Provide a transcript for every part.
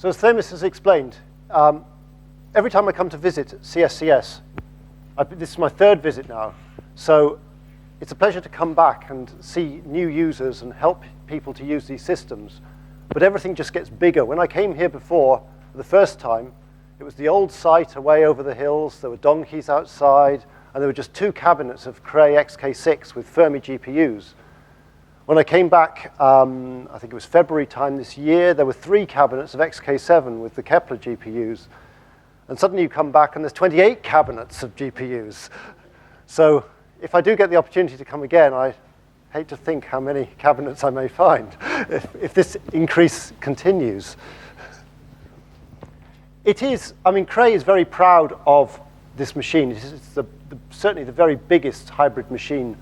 So as Themis has explained, every time I come to visit CSCS, this is my third visit now, so it's a pleasure to come back and see new users and help people to use these systems. But everything just gets bigger. When I came here before, the first time, it was the old site away over the hills. There were donkeys outside, and there were just 2 cabinets of Cray XK6 with Fermi GPUs. When I came back, I think it was February time this year, there were 3 cabinets of XK7 with the Kepler GPUs. And suddenly you come back and there's 28 cabinets of GPUs. So if I do get the opportunity to come again, I hate to think how many cabinets I may find if this increase continues. It is, I mean, Cray is very proud of this machine. It's certainly the very biggest hybrid machine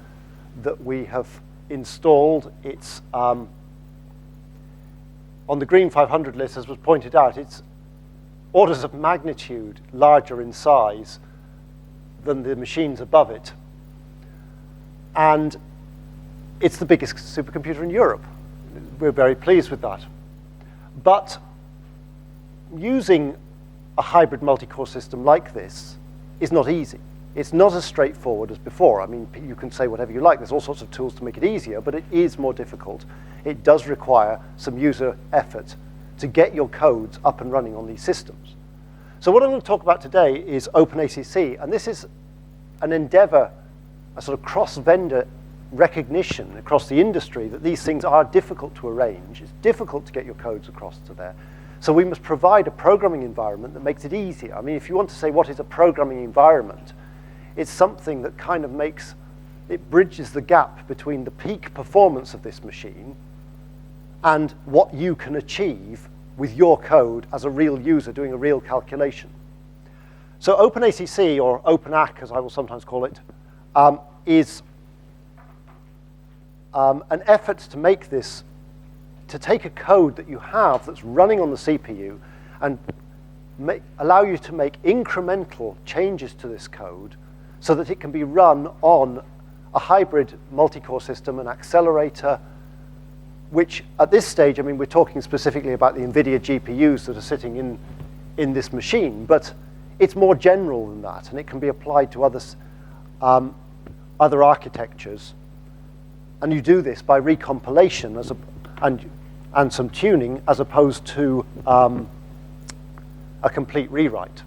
that we have installed. It's on the Green 500 list, as was pointed out, it's orders of magnitude larger in size than the machines above it. And it's the biggest supercomputer in Europe. We're very pleased with that. But using a hybrid multi-core system like this is not easy. It's not as straightforward as before. I mean, you can say whatever you like. There's all sorts of tools to make it easier, but it is more difficult. It does require some user effort to get your codes up and running on these systems. So what I'm going to talk about today is OpenACC, and this is an endeavor, a sort of cross-vendor recognition across the industry that these things are difficult to arrange. It's difficult to get your codes across to there. So we must provide a programming environment that makes it easier. I mean, if you want to say what is a programming environment, it's something that kind of it bridges the gap between the peak performance of this machine and what you can achieve with your code as a real user doing a real calculation. So OpenACC, or OpenACC as I will sometimes call it, is an effort to make this, to take a code that you have that's running on the CPU and allow you to make incremental changes to this code so that it can be run on a hybrid multi-core system, an accelerator, which at this stage, I mean, we're talking specifically about the Nvidia GPUs that are sitting in this machine, but it's more general than that, and it can be applied to other architectures. And you do this by recompilation and some tuning as opposed to a complete rewrite.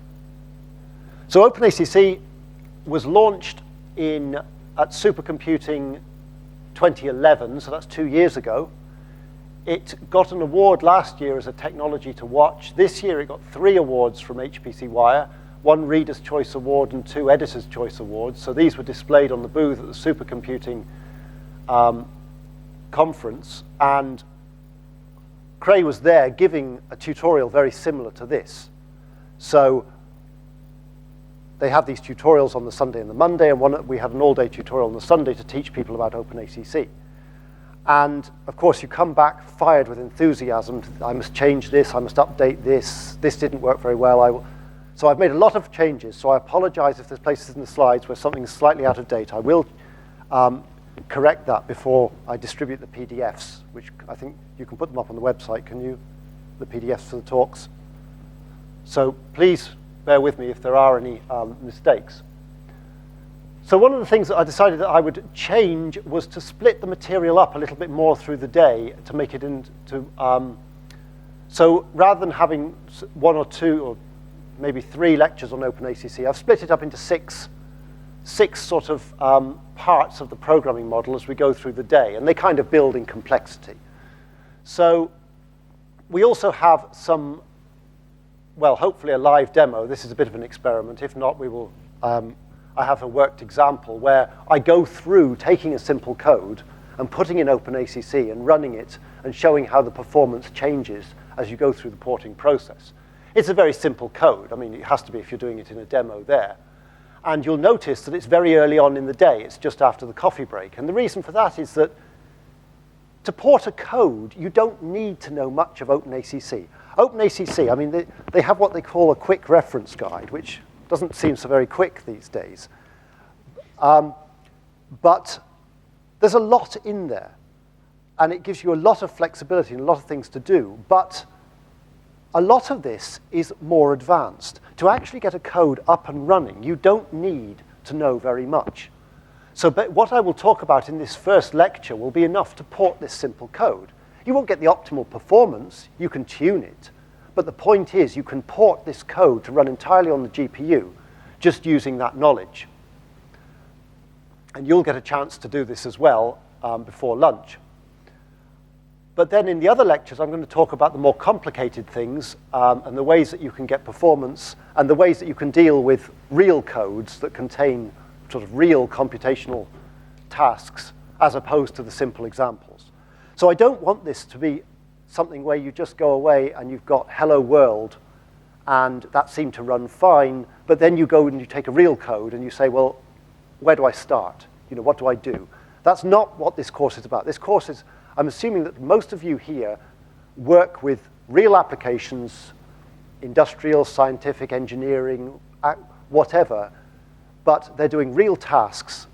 So OpenACC was launched at Supercomputing 2011, so that's 2 years ago. It got an award last year as a technology to watch. This year it got 3 awards from HPC Wire, 1 Reader's Choice Award and 2 Editor's Choice Awards. So these were displayed on the booth at the Supercomputing conference, and Cray was there giving a tutorial very similar to this. So they have these tutorials on the Sunday and the Monday, and we had an all-day tutorial on the Sunday to teach people about OpenACC. And of course, you come back fired with enthusiasm. I must change this, I must update this didn't work very well. So I've made a lot of changes, so I apologize if there's places in the slides where something's slightly out of date. I will correct that before I distribute the PDFs, which I think you can put them up on the website, can you? The PDFs for the talks. So please bear with me if there are any mistakes. So one of the things that I decided that I would change was to split the material up a little bit more through the day to make it into, so rather than having 1 or 2 or maybe 3 lectures on OpenACC, I've split it up into 6 sort of parts of the programming model as we go through the day, and they kind of build in complexity. So we also have some, well, hopefully a live demo. This is a bit of an experiment. If not, we will, I have a worked example where I go through taking a simple code and putting in OpenACC and running it and showing how the performance changes as you go through the porting process. It's a very simple code. I mean, it has to be if you're doing it in a demo there. And you'll notice that it's very early on in the day. It's just after the coffee break. And the reason for that is that to port a code, you don't need to know much of OpenACC. OpenACC, I mean, they have what they call a quick reference guide, which doesn't seem so very quick these days. But there's a lot in there. And it gives you a lot of flexibility and a lot of things to do. But a lot of this is more advanced. To actually get a code up and running, you don't need to know very much. So what I will talk about in this first lecture will be enough to port this simple code. You won't get the optimal performance, you can tune it, but the point is you can port this code to run entirely on the GPU just using that knowledge. And you'll get a chance to do this as well before lunch. But then in the other lectures, I'm going to talk about the more complicated things and the ways that you can get performance and the ways that you can deal with real codes that contain sort of real computational tasks as opposed to the simple examples. So I don't want this to be something where you just go away and you've got hello world and that seemed to run fine, but then you go and you take a real code and you say, well, where do I start? You know, what do I do? That's not what this course is about. This course is, I'm assuming that most of you here work with real applications, industrial, scientific, engineering, whatever, but they're doing real tasks,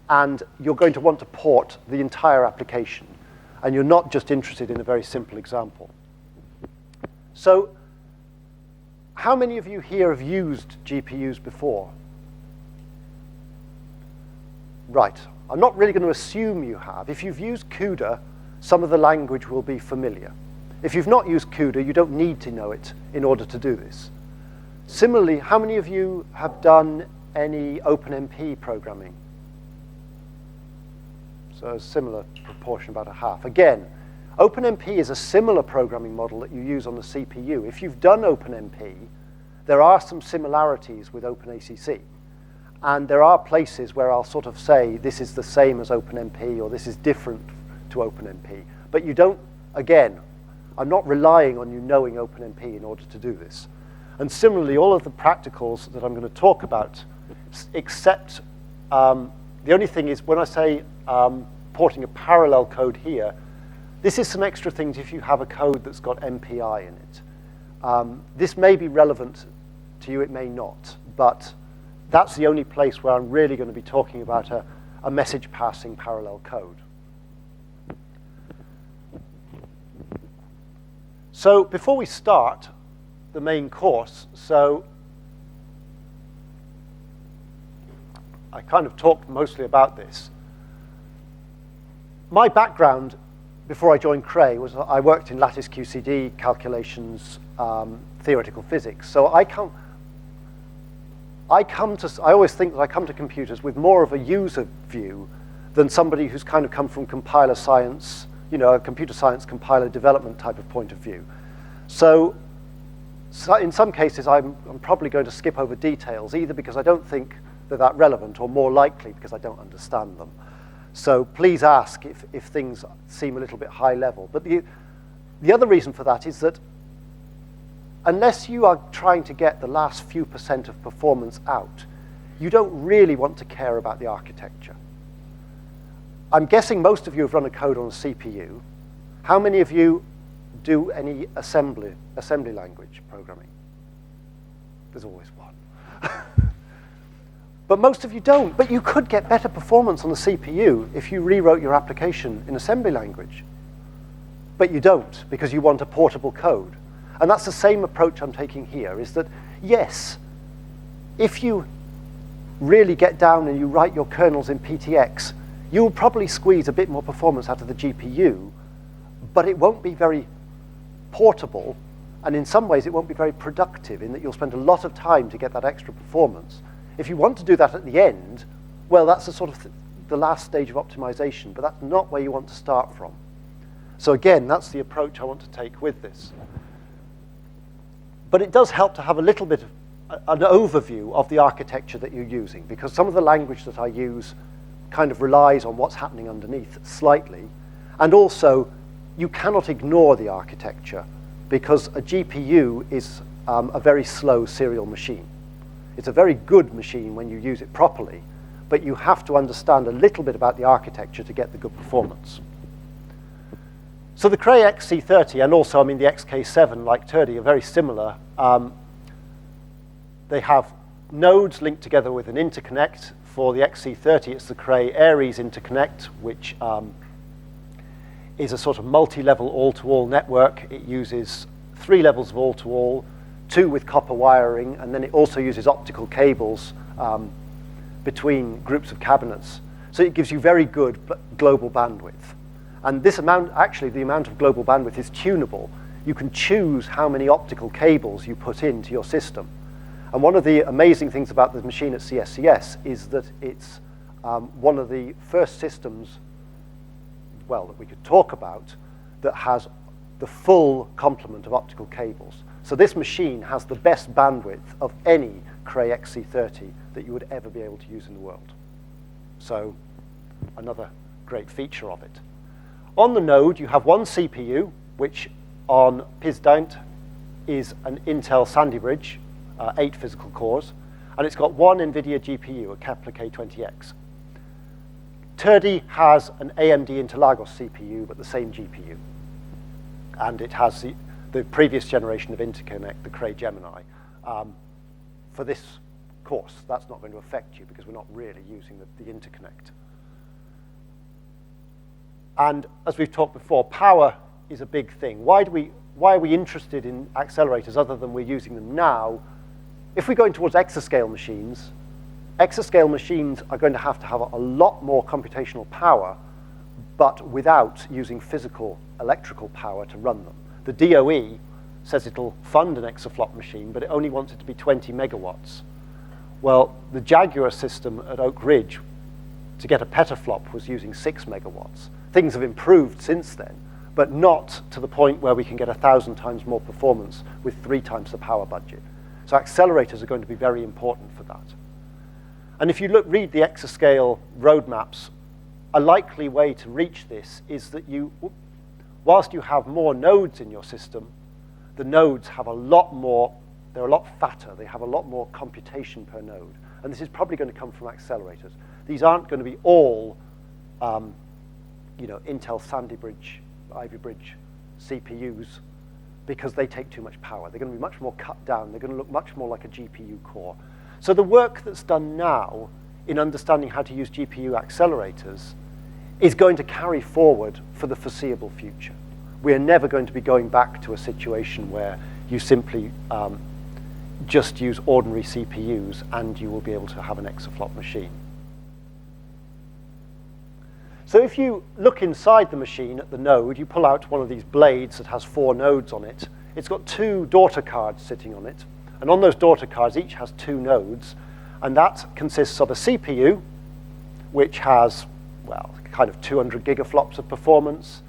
and you're going to want to port the entire application, and you're not just interested in a very simple example. So, how many of you here have used GPUs before? Right. I'm not really going to assume you have. If you've used CUDA, some of the language will be familiar. If you've not used CUDA, you don't need to know it in order to do this. Similarly, how many of you have done any OpenMP programming? So a similar proportion, about a half. Again, OpenMP is a similar programming model that you use on the CPU. If you've done OpenMP, there are some similarities with OpenACC. And there are places where I'll sort of say, this is the same as OpenMP, or this is different to OpenMP. But you don't, again, I'm not relying on you knowing OpenMP in order to do this. And similarly, all of the practicals that I'm going to talk about, except the only thing is when I say porting a parallel code here, this is some extra things if you have a code that's got MPI in it. This may be relevant to you, it may not, but that's the only place where I'm really going to be talking about a message passing parallel code. So before we start the main course, so I kind of talked mostly about this. My background before I joined Cray was I worked in lattice QCD, calculations, theoretical physics. So I always think that I come to computers with more of a user view than somebody who's kind of come from compiler science, you know, a computer science compiler development type of point of view. So in some cases, I'm probably going to skip over details, either because I don't think they're that relevant, or more likely because I don't understand them. So please ask if things seem a little bit high level. But the other reason for that is that unless you are trying to get the last few % of performance out, you don't really want to care about the architecture. I'm guessing most of you have run a code on a CPU. How many of you do any assembly language programming? There's always one. But most of you don't. But you could get better performance on the CPU if you rewrote your application in assembly language. But you don't, because you want a portable code. And that's the same approach I'm taking here, is that, yes, if you really get down and you write your kernels in PTX, you'll probably squeeze a bit more performance out of the GPU, but it won't be very portable, and in some ways it won't be very productive in that you'll spend a lot of time to get that extra performance. If you want to do that at the end, well, that's the sort of the last stage of optimization, but that's not where you want to start from. So again, that's the approach I want to take with this. But it does help to have a little bit of an overview of the architecture that you're using, because some of the language that I use kind of relies on what's happening underneath slightly. And also, you cannot ignore the architecture, because a GPU is a very slow serial machine. It's a very good machine when you use it properly, but you have to understand a little bit about the architecture to get the good performance. So the Cray XC30, and also, I mean, the XK7, like Turdy, are very similar. They have nodes linked together with an interconnect. For the XC30, it's the Cray Aries interconnect, which is a sort of multi-level all-to-all network. It uses 3 levels of all-to-all, 2 with copper wiring, and then it also uses optical cables between groups of cabinets. So it gives you very good global bandwidth. And this amount, actually the amount of global bandwidth is tunable. You can choose how many optical cables you put into your system. And one of the amazing things about the machine at CSCS is that it's one of the first systems, well, that we could talk about that has the full complement of optical cables. So this machine has the best bandwidth of any Cray XC30 that you would ever be able to use in the world. So another great feature of it. On the node, you have one CPU, which on PISDount is an Intel Sandy Bridge, 8 physical cores, and it's got one Nvidia GPU, a Kepler K20x. TURDI has an AMD Interlagos CPU, but the same GPU. And it has the previous generation of interconnect, the Cray Gemini. For this course, that's not going to affect you because we're not really using the interconnect. And as we've talked before, power is a big thing. Why are we interested in accelerators other than we're using them now? If we're going towards exascale machines are going to have a lot more computational power, but without using physical electrical power to run them. The DOE says it'll fund an exaflop machine, but it only wants it to be 20 megawatts. Well, the Jaguar system at Oak Ridge, to get a petaflop, was using 6 megawatts. Things have improved since then, but not to the point where we can get 1,000 times more performance with 3 times the power budget. So accelerators are going to be very important for that. And if you read the exascale roadmaps, a likely way to reach this is that whilst you have more nodes in your system, the nodes have a lot more, they're a lot fatter, they have a lot more computation per node. And this is probably going to come from accelerators. These aren't going to be all Intel Sandy Bridge, Ivy Bridge CPUs because they take too much power. They're going to be much more cut down. They're going to look much more like a GPU core. So the work that's done now in understanding how to use GPU accelerators is going to carry forward for the foreseeable future. We are never going to be going back to a situation where you simply just use ordinary CPUs and you will be able to have an exaflop machine. So if you look inside the machine at the node, you pull out one of these blades that has 4 nodes on it. It's got 2 daughter cards sitting on it. And on those daughter cards, each has 2 nodes. And that consists of a CPU, which has, well, kind of 200 gigaflops of performance,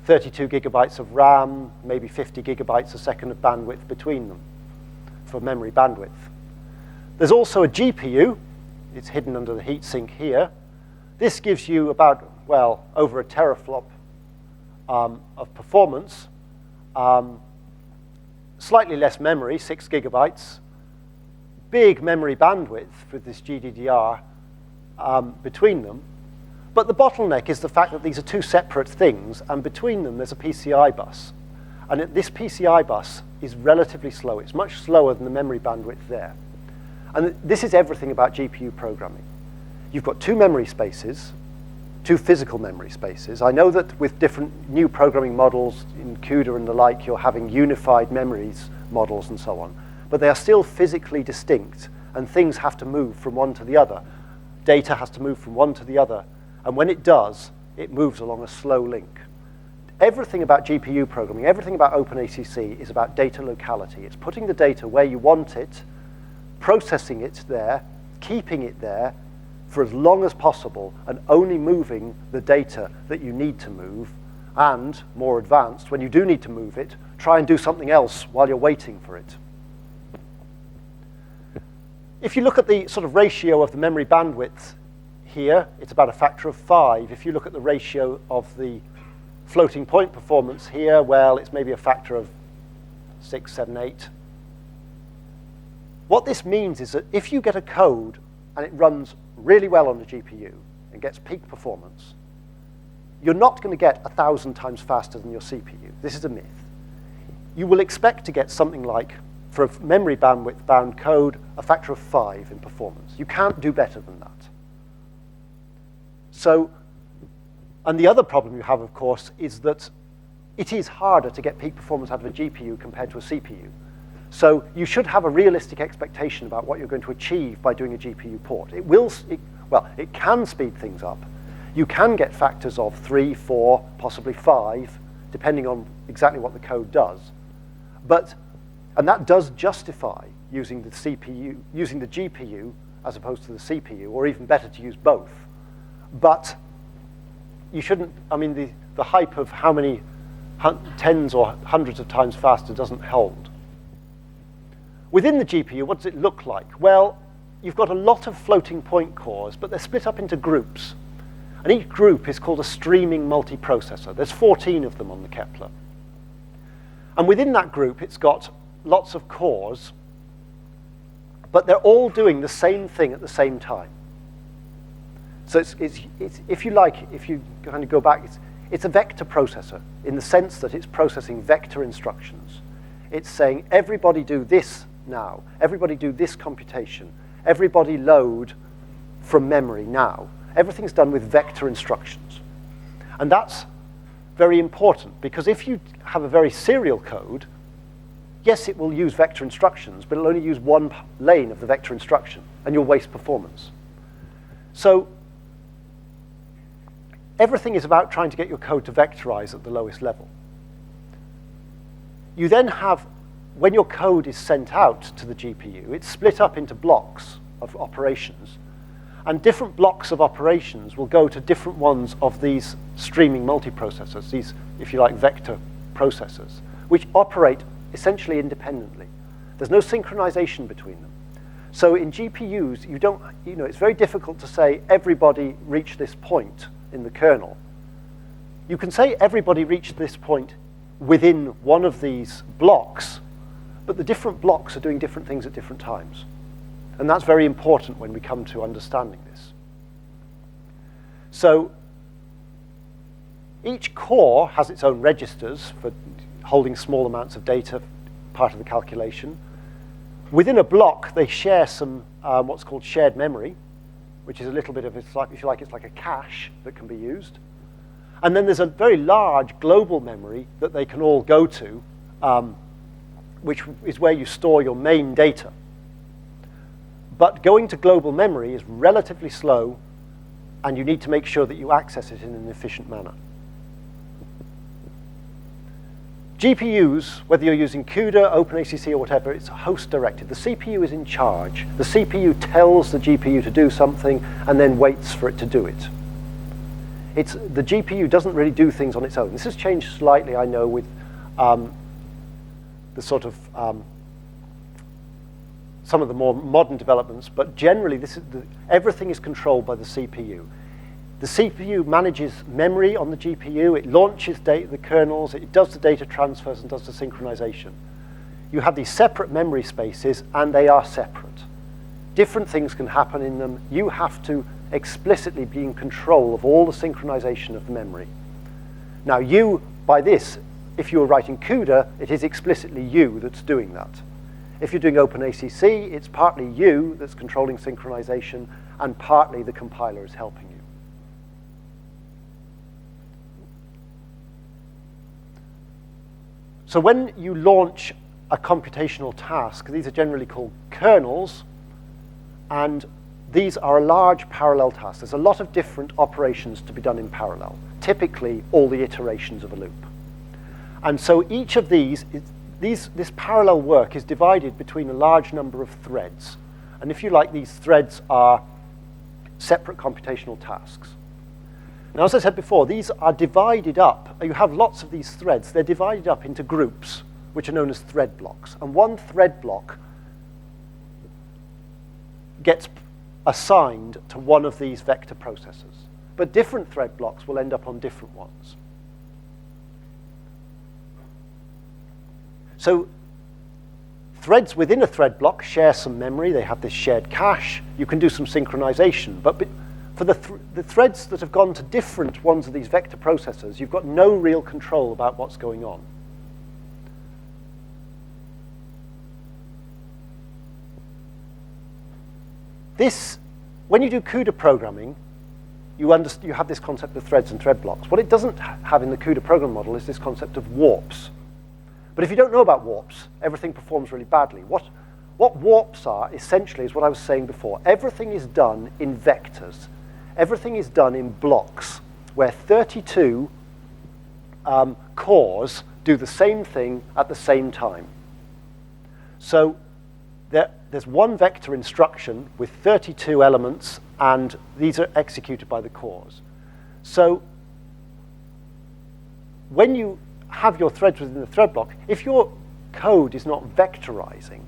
32 gigabytes of RAM, maybe 50 gigabytes a second of bandwidth between them for memory bandwidth. There's also a GPU. It's hidden under the heatsink here. This gives you about, well, over a teraflop of performance, slightly less memory, 6 gigabytes, big memory bandwidth with this GDDR between them. But the bottleneck is the fact that these are 2 separate things, and between them there's a PCI bus. And this PCI bus is relatively slow. It's much slower than the memory bandwidth there. And this is everything about GPU programming. You've got 2 memory spaces, 2 physical memory spaces. I know that with different new programming models in CUDA and the like, you're having unified memories models and so on. But they are still physically distinct, and things have to move from one to the other. Data has to move from one to the other. And when it does, it moves along a slow link. Everything about GPU programming, everything about OpenACC is about data locality. It's putting the data where you want it, processing it there, keeping it there, for as long as possible, and only moving the data that you need to move, and, more advanced, when you do need to move it, try and do something else while you're waiting for it. If you look at the sort of ratio of the memory bandwidth here, it's about a factor of 5. If you look at the ratio of the floating point performance here, well, it's maybe a factor of 6, 7, 8. What this means is that if you get a code and it runs really well on the GPU and gets peak performance, you're not going to get 1,000 times faster than your CPU. This is a myth. You will expect to get something like, for a memory bandwidth bound code, a factor of 5 in performance. You can't do better than that. So, and the other problem you have, of course, is that it is harder to get peak performance out of a GPU compared to a CPU. So you should have a realistic expectation about what you're going to achieve by doing a GPU port. It can speed things up. You can get factors of 3, 4, possibly 5, depending on exactly what the code does. And that does justify using the GPU as opposed to the CPU, or even better to use both. But you shouldn't, the hype of how many tens or hundreds of times faster doesn't hold. Within the GPU, what does it look like? Well, you've got a lot of floating point cores, but they're split up into groups. And each group is called a streaming multiprocessor. There's 14 of them on the Kepler. And within that group, it's got lots of cores, but they're all doing the same thing at the same time. So it's if you kind of go back, it's a vector processor in the sense that it's processing vector instructions. It's saying, everybody do this now. Everybody do this computation. Everybody load from memory now. Everything's done with vector instructions. And that's very important, because if you have a very serial code, yes, it will use vector instructions, but it'll only use one lane of the vector instruction, and you'll waste performance. So everything is about trying to get your code to vectorize at the lowest level. You then have, when your code is sent out to the GPU, it's split up into blocks of operations. And different blocks of operations will go to different ones of these streaming multiprocessors, these, if you like, vector processors, which operate essentially independently. There's no synchronization between them. So in GPUs, it's very difficult to say everybody reach this point in the kernel. You can say everybody reached this point within one of these blocks, but the different blocks are doing different things at different times. And that's very important when we come to understanding this. So each core has its own registers for holding small amounts of data, part of the calculation. Within a block, they share some what's called shared memory, which is a little bit of, it's like a cache that can be used. And then there's a very large global memory that they can all go to, which is where you store your main data. But going to global memory is relatively slow, and you need to make sure that you access it in an efficient manner. GPUs, whether you're using CUDA, OpenACC, or whatever, it's host-directed. The CPU is in charge. The CPU tells the GPU to do something and then waits for it to do it. The GPU doesn't really do things on its own. This has changed slightly, I know, with the sort of some of the more modern developments, but generally everything is controlled by the CPU. The CPU manages memory on the GPU, it launches the kernels, it does the data transfers and does the synchronization. You have these separate memory spaces, and they are separate. Different things can happen in them. You have to explicitly be in control of all the synchronization of the memory. Now by this, if you were writing CUDA, it is explicitly you that's doing that. If you're doing OpenACC, it's partly you that's controlling synchronization, and partly the compiler is helping you. So when you launch a computational task, these are generally called kernels, and these are a large parallel task. There's a lot of different operations to be done in parallel, typically all the iterations of a loop. And so each of this parallel work is divided between a large number of threads. And if you like, these threads are separate computational tasks. Now, as I said before, these are divided up. You have lots of these threads. They're divided up into groups, which are known as thread blocks. And one thread block gets assigned to one of these vector processors. But different thread blocks will end up on different ones. So threads within a thread block share some memory. They have this shared cache. You can do some synchronization. But for the threads that have gone to different ones of these vector processors, you've got no real control about what's going on. When you do CUDA programming, you have this concept of threads and thread blocks. What it doesn't have in the CUDA program model is this concept of warps. But if you don't know about warps, everything performs really badly. What warps are, essentially, is what I was saying before. Everything is done in vectors. Everything is done in blocks, where 32 cores do the same thing at the same time. So there's one vector instruction with 32 elements, and these are executed by the cores. So when you have your threads within the thread block, if your code is not vectorizing,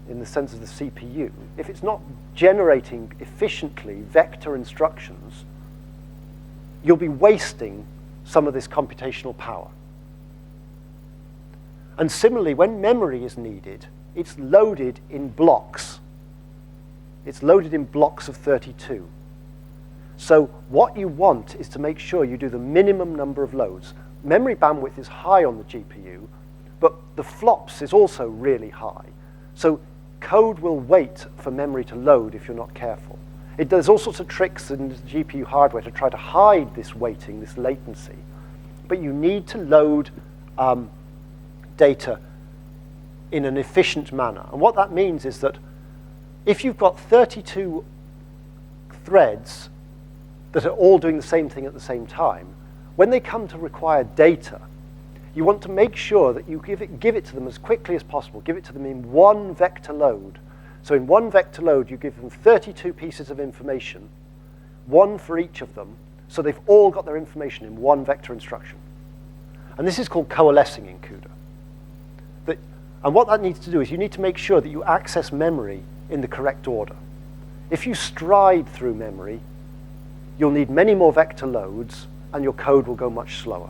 in the sense of the CPU, if it's not generating efficiently vector instructions, you'll be wasting some of this computational power. And similarly, when memory is needed, it's loaded in blocks. It's loaded in blocks of 32. So what you want is to make sure you do the minimum number of loads. Memory bandwidth is high on the GPU, but the flops is also really high. So code will wait for memory to load if you're not careful. There's all sorts of tricks in the GPU hardware to try to hide this waiting, this latency. But you need to load data in an efficient manner. And what that means is that if you've got 32 threads that are all doing the same thing at the same time, when they come to require data, you want to make sure that you give it to them as quickly as possible. Give it to them in one vector load. So in one vector load, you give them 32 pieces of information, one for each of them, so they've all got their information in one vector instruction. And this is called coalescing in CUDA. And what that needs to do is you need to make sure that you access memory in the correct order. If you stride through memory, you'll need many more vector loads, and your code will go much slower.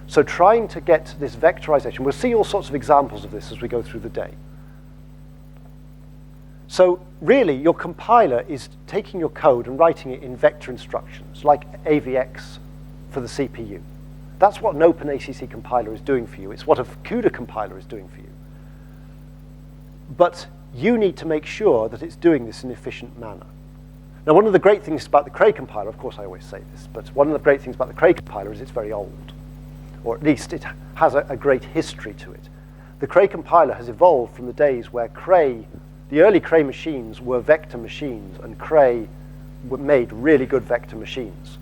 So trying to get this vectorization, we'll see all sorts of examples of this as we go through the day. So really, your compiler is taking your code and writing it in vector instructions, like AVX for the CPU. That's what an OpenACC compiler is doing for you. It's what a CUDA compiler is doing for you. But you need to make sure that it's doing this in an efficient manner. Now, one of the great things about the Cray compiler, of course I always say this, but one of the great things about the Cray compiler is it's very old, or at least it has a great history to it. The Cray compiler has evolved from the days where the early Cray machines were vector machines, and Cray made really good vector machines.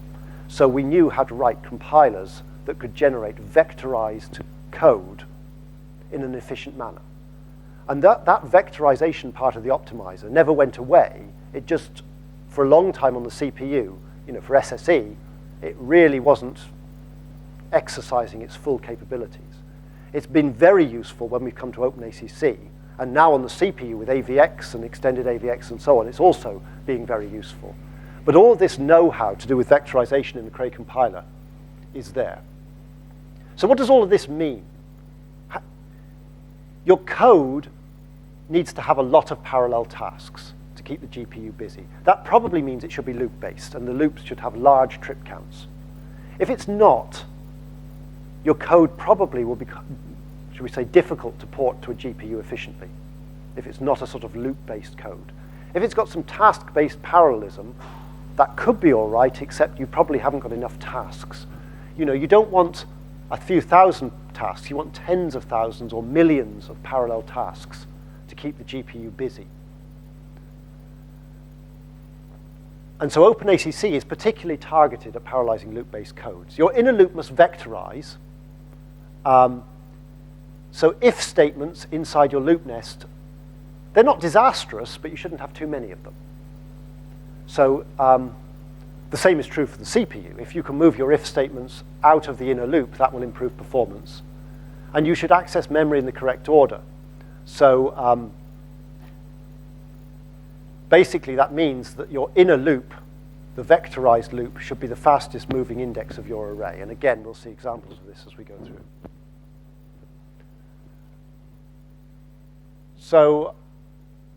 So we knew how to write compilers that could generate vectorized code in an efficient manner. And that vectorization part of the optimizer never went away. It just, for a long time on the CPU, for SSE, it really wasn't exercising its full capabilities. It's been very useful when we've come to OpenACC, and now on the CPU with AVX and extended AVX and so on, it's also being very useful. But all of this know-how to do with vectorization in the Cray compiler is there. So what does all of this mean? Your code needs to have a lot of parallel tasks to keep the GPU busy. That probably means it should be loop-based, and the loops should have large trip counts. If it's not, your code probably will be, should we say, difficult to port to a GPU efficiently, if it's not a sort of loop-based code. If it's got some task-based parallelism, that could be all right, except you probably haven't got enough tasks. You don't want a few thousand tasks. You want tens of thousands or millions of parallel tasks to keep the GPU busy. And so OpenACC is particularly targeted at parallelizing loop-based codes. Your inner loop must vectorize. So if statements inside your loop nest, they're not disastrous, but you shouldn't have too many of them. So the same is true for the CPU. If you can move your if statements out of the inner loop, that will improve performance. And you should access memory in the correct order. So basically, that means that your inner loop, the vectorized loop, should be the fastest moving index of your array. And again, we'll see examples of this as we go through. So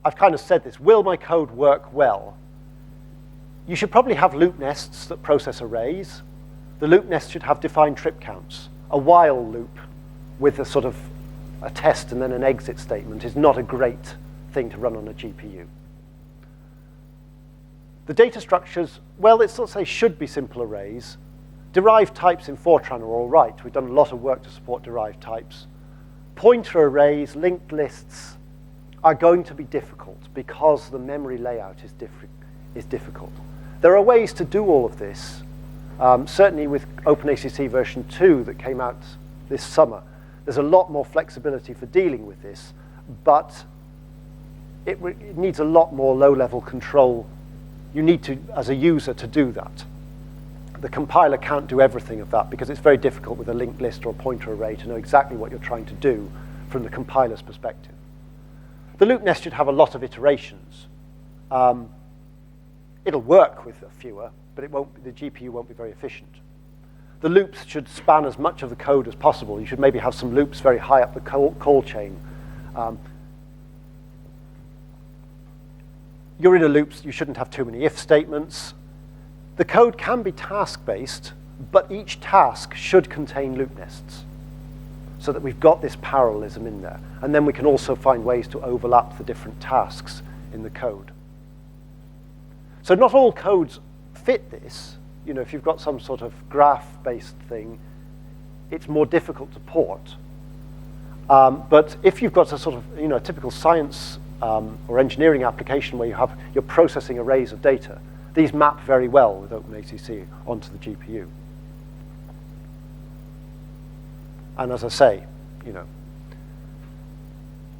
I've kind of said this. Will my code work well? You should probably have loop nests that process arrays. The loop nest should have defined trip counts. A while loop with a sort of a test and then an exit statement is not a great thing to run on a GPU. The The data structures, well, let's not say should be simple arrays. Derived types in Fortran are all right. We've done a lot of work to support derived types. Pointer arrays, linked lists are going to be difficult because the memory layout is difficult. There are ways to do all of this. Certainly with OpenACC version 2 that came out this summer, there's a lot more flexibility for dealing with this, but it needs a lot more low-level control. You need to, as a user, to do that. The compiler can't do everything of that because it's very difficult with a linked list or a pointer array to know exactly what you're trying to do from the compiler's perspective. The loop nest should have a lot of iterations. It'll work with fewer, but the GPU won't be very efficient. The loops should span as much of the code as possible. You should maybe have some loops very high up the call chain. You're in a loop, you shouldn't have too many if statements. The code can be task-based, but each task should contain loop nests so that we've got this parallelism in there. And then we can also find ways to overlap the different tasks in the code. So not all codes fit this. You know, if you've got some sort of graph-based thing, it's more difficult to port. But if you've got a sort of, a typical science or engineering application where you're processing arrays of data, these map very well with OpenACC onto the GPU. And as I say,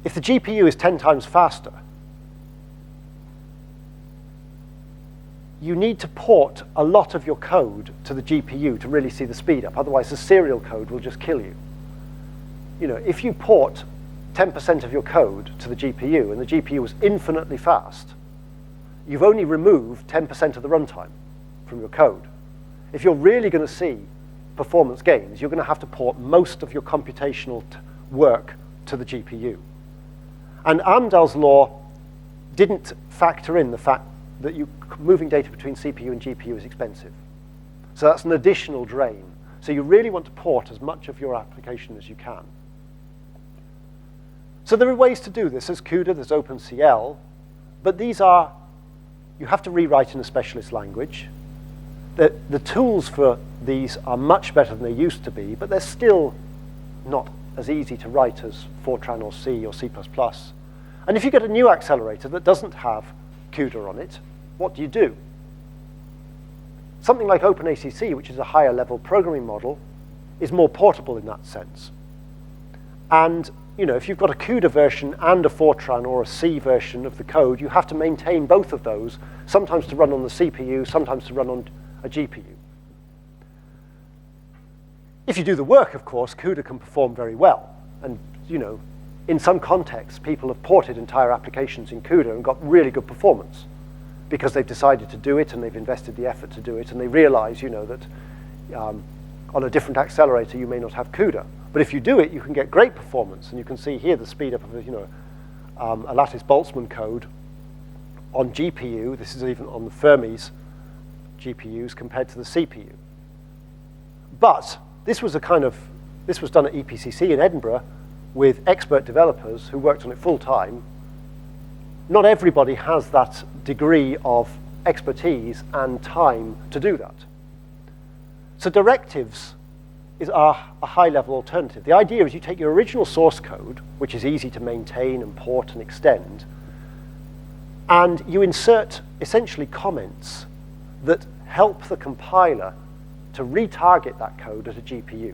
if the GPU is 10 times faster, you need to port a lot of your code to the GPU to really see the speed up. Otherwise, the serial code will just kill you. If you port 10% of your code to the GPU and the GPU was infinitely fast, you've only removed 10% of the runtime from your code. If you're really going to see performance gains, you're going to have to port most of your computational work to the GPU. And Amdahl's law didn't factor in the fact that moving data between CPU and GPU is expensive. So that's an additional drain. So you really want to port as much of your application as you can. So there are ways to do this. There's CUDA, there's OpenCL, but you have to rewrite in a specialist language. The tools for these are much better than they used to be, but they're still not as easy to write as Fortran or C or C++. And if you get a new accelerator that doesn't have CUDA on it, what do? Something like OpenACC, which is a higher level programming model, is more portable in that sense. And if you've got a CUDA version and a Fortran or a C version of the code, you have to maintain both of those, sometimes to run on the CPU, sometimes to run on a GPU. If you do the work, of course, CUDA can perform very well. And, in some contexts, people have ported entire applications in CUDA and got really good performance because they've decided to do it and they've invested the effort to do it, and they realize, that on a different accelerator you may not have CUDA. But if you do it, you can get great performance, and you can see here the speed up of a lattice Boltzmann code on GPU. This is even on the Fermi's GPUs compared to the CPU. But this was done at EPCC in Edinburgh with expert developers who worked on it full time. Not everybody has that degree of expertise and time to do that. So directives are a high-level alternative. The idea is you take your original source code, which is easy to maintain and port and extend, and you insert essentially comments that help the compiler to retarget that code at a GPU.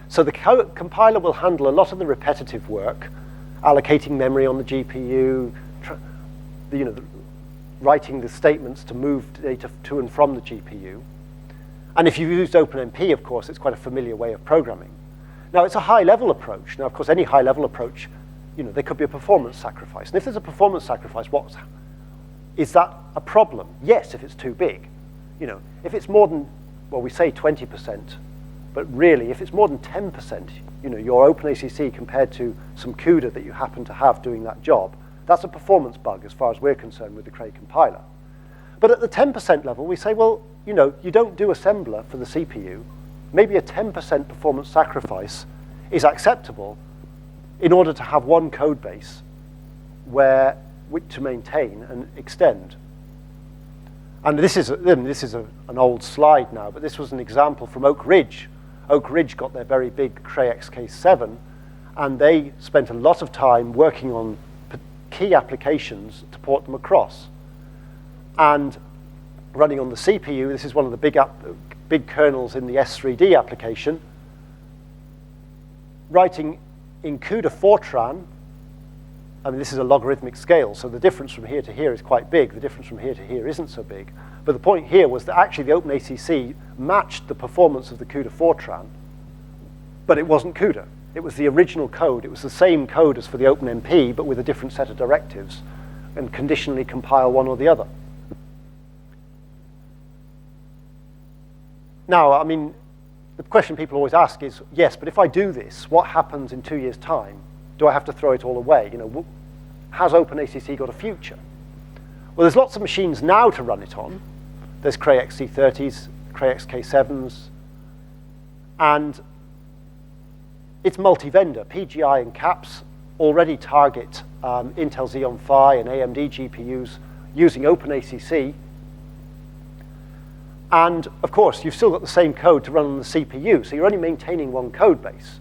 So the compiler will handle a lot of the repetitive work, allocating memory on the GPU, writing the statements to move data to and from the GPU. And if you've used OpenMP, of course, it's quite a familiar way of programming. Now, it's a high-level approach. Now, of course, any high-level approach, there could be a performance sacrifice. And if there's a performance sacrifice, is that a problem? Yes, if it's too big. If it's more than, we say 20%, but really, if it's more than 10%, your OpenACC compared to some CUDA that you happen to have doing that job, that's a performance bug as far as we're concerned with the Cray compiler. But at the 10% level, we say, you don't do assembler for the CPU. Maybe a 10% performance sacrifice is acceptable in order to have one code base to maintain and extend. And this is an old slide now, but this was an example from Oak Ridge. Oak Ridge got their very big Cray XK7, and they spent a lot of time working on key applications to port them across. And running on the CPU, this is one of the big kernels in the S3D application, writing in CUDA Fortran. I mean, this is a logarithmic scale, so the difference from here to here is quite big. The difference from here to here isn't so big. But the point here was that actually the OpenACC matched the performance of the CUDA Fortran, but it wasn't CUDA. It was the original code. It was the same code as for the OpenMP, but with a different set of directives, and conditionally compile one or the other. Now, I mean, the question people always ask is, yes, but if I do this, what happens in 2 years' time? Do I have to throw it all away? You know, has OpenACC got a future? Well, there's lots of machines now to run it on. There's Cray XC30s, Cray XK7s, and it's multi-vendor. PGI and CAPS already target Intel Xeon Phi and AMD GPUs using OpenACC. And of course, you've still got the same code to run on the CPU, so you're only maintaining one code base.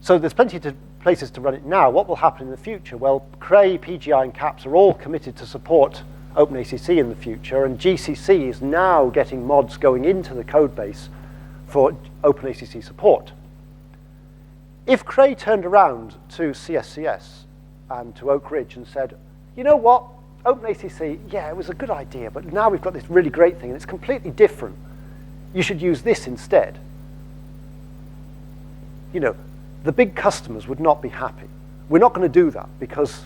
So there's plenty of places to run it now. What will happen in the future? Well, Cray, PGI, and CAPS are all committed to support OpenACC in the future, and GCC is now getting mods going into the code base for OpenACC support. If Cray turned around to CSCS and to Oak Ridge and said, you know what, OpenACC, yeah, it was a good idea, but now we've got this really great thing, and it's completely different. You should use this instead. You know, the big customers would not be happy. We're not going to do that because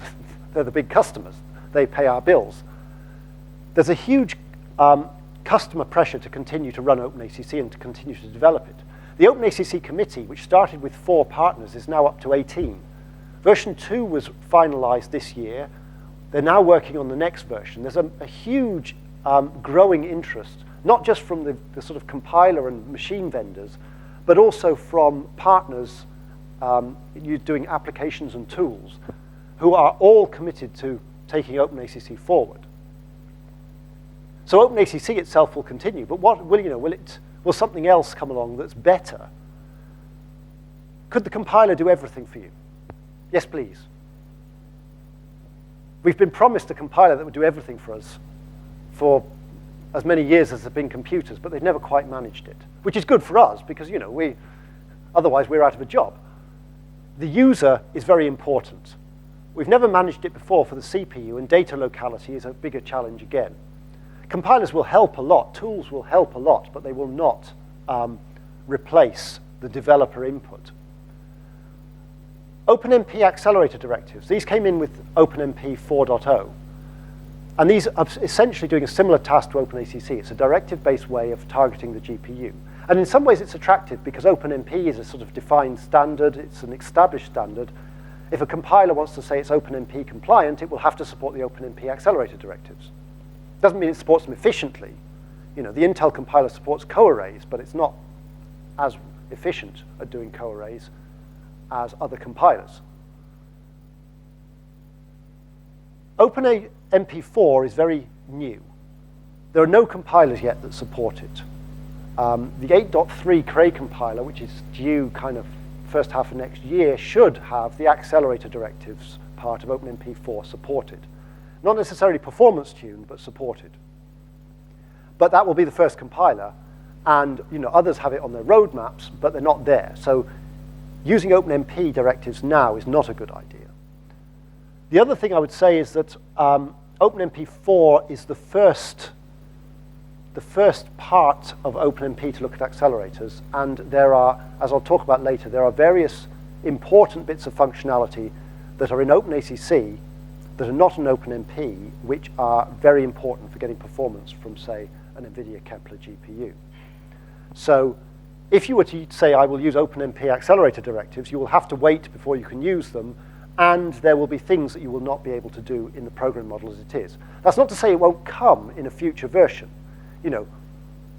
they're the big customers. They pay our bills. There's a huge customer pressure to continue to run OpenACC and to continue to develop it. The OpenACC committee, which started with 4 partners, is now up to 18. Version 2 was finalized this year. They're now working on the next version. There's a huge growing interest, not just from the sort of compiler and machine vendors, but also from partners doing applications and tools who are all committed to taking OpenACC forward. So OpenACC itself will continue, but what will something else come along that's better? Could the compiler do everything for you? Yes, please. We've been promised a compiler that would do everything for us for as many years as there have been computers, but they've never quite managed it, which is good for us because, you know, otherwise we're out of a job. The user is very important. We've never managed it before for the CPU, and data locality is a bigger challenge again. Compilers will help a lot, tools will help a lot, but they will not replace the developer input. OpenMP accelerator directives, these came in with OpenMP 4.0. And these are essentially doing a similar task to OpenACC. It's a directive-based way of targeting the GPU. And in some ways it's attractive because OpenMP is a sort of defined standard, it's an established standard. If a compiler wants to say it's OpenMP compliant, it will have to support the OpenMP accelerator directives. Doesn't mean it supports them efficiently. You know, the Intel compiler supports coarrays, but it's not as efficient at doing coarrays as other compilers. OpenMP4 is very new. There are no compilers yet that support it. The 8.3 Cray compiler, which is due kind of first half of next year, should have the accelerator directives part of OpenMP4 supported. Not necessarily performance tuned, but supported. But that will be the first compiler, and you know, others have it on their roadmaps, but they're not there. So using OpenMP directives now is not a good idea. The other thing I would say is that OpenMP4 is the first part of OpenMP to look at accelerators, and there are, as I'll talk about later, there are various important bits of functionality that are in OpenACC that are not in OpenMP, which are very important for getting performance from, say, an Nvidia Kepler GPU. So if you were to say, I will use OpenMP accelerator directives, you will have to wait before you can use them, and there will be things that you will not be able to do in the program model as it is. That's not to say it won't come in a future version. You know,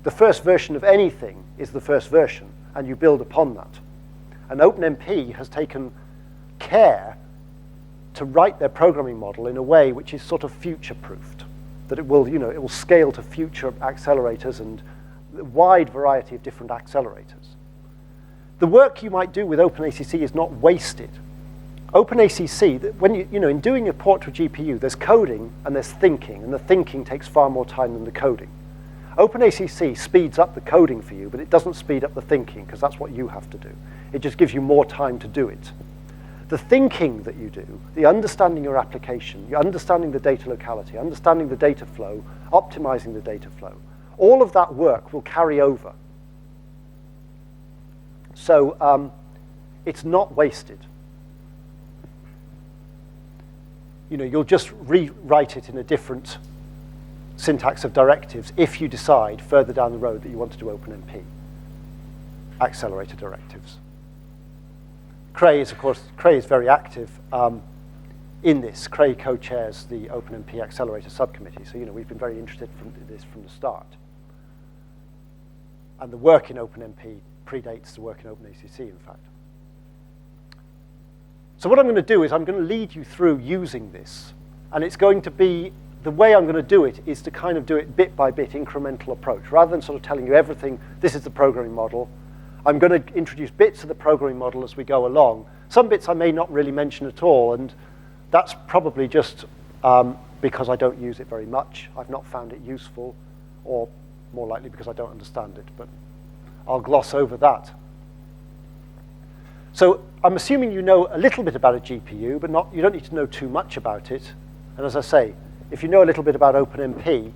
the first version of anything is the first version, and you build upon that. And OpenMP has taken care to write their programming model in a way which is sort of future-proofed. that it will, it will scale to future accelerators and a wide variety of different accelerators. The work you might do with OpenACC is not wasted. OpenACC, when in doing a port to a GPU, there's coding and there's thinking, and the thinking takes far more time than the coding. OpenACC speeds up the coding for you, but it doesn't speed up the thinking, because that's what you have to do. It just gives you more time to do it. The thinking that you do, the understanding your application, you're understanding the data locality, understanding the data flow, optimizing the data flow, all of that work will carry over. So it's not wasted. You'll just rewrite it in a different syntax of directives if you decide further down the road that you want to do OpenMP, accelerator directives. Cray is very active in this. Cray co-chairs the OpenMP accelerator subcommittee, so we've been very interested in this from the start. And the work in OpenMP predates the work in OpenACC, in fact. So what I'm going to do is I'm going to lead you through using this, and it's going to be, the way I'm going to do it is to kind of do it bit by bit, incremental approach. Rather than sort of telling you everything, this is the programming model, I'm going to introduce bits of the programming model as we go along. Some bits I may not really mention at all, and that's probably just because I don't use it very much. I've not found it useful, or more likely because I don't understand it, but I'll gloss over that. So I'm assuming you know a little bit about a GPU, but you don't need to know too much about it. And as I say, if you know a little bit about OpenMP,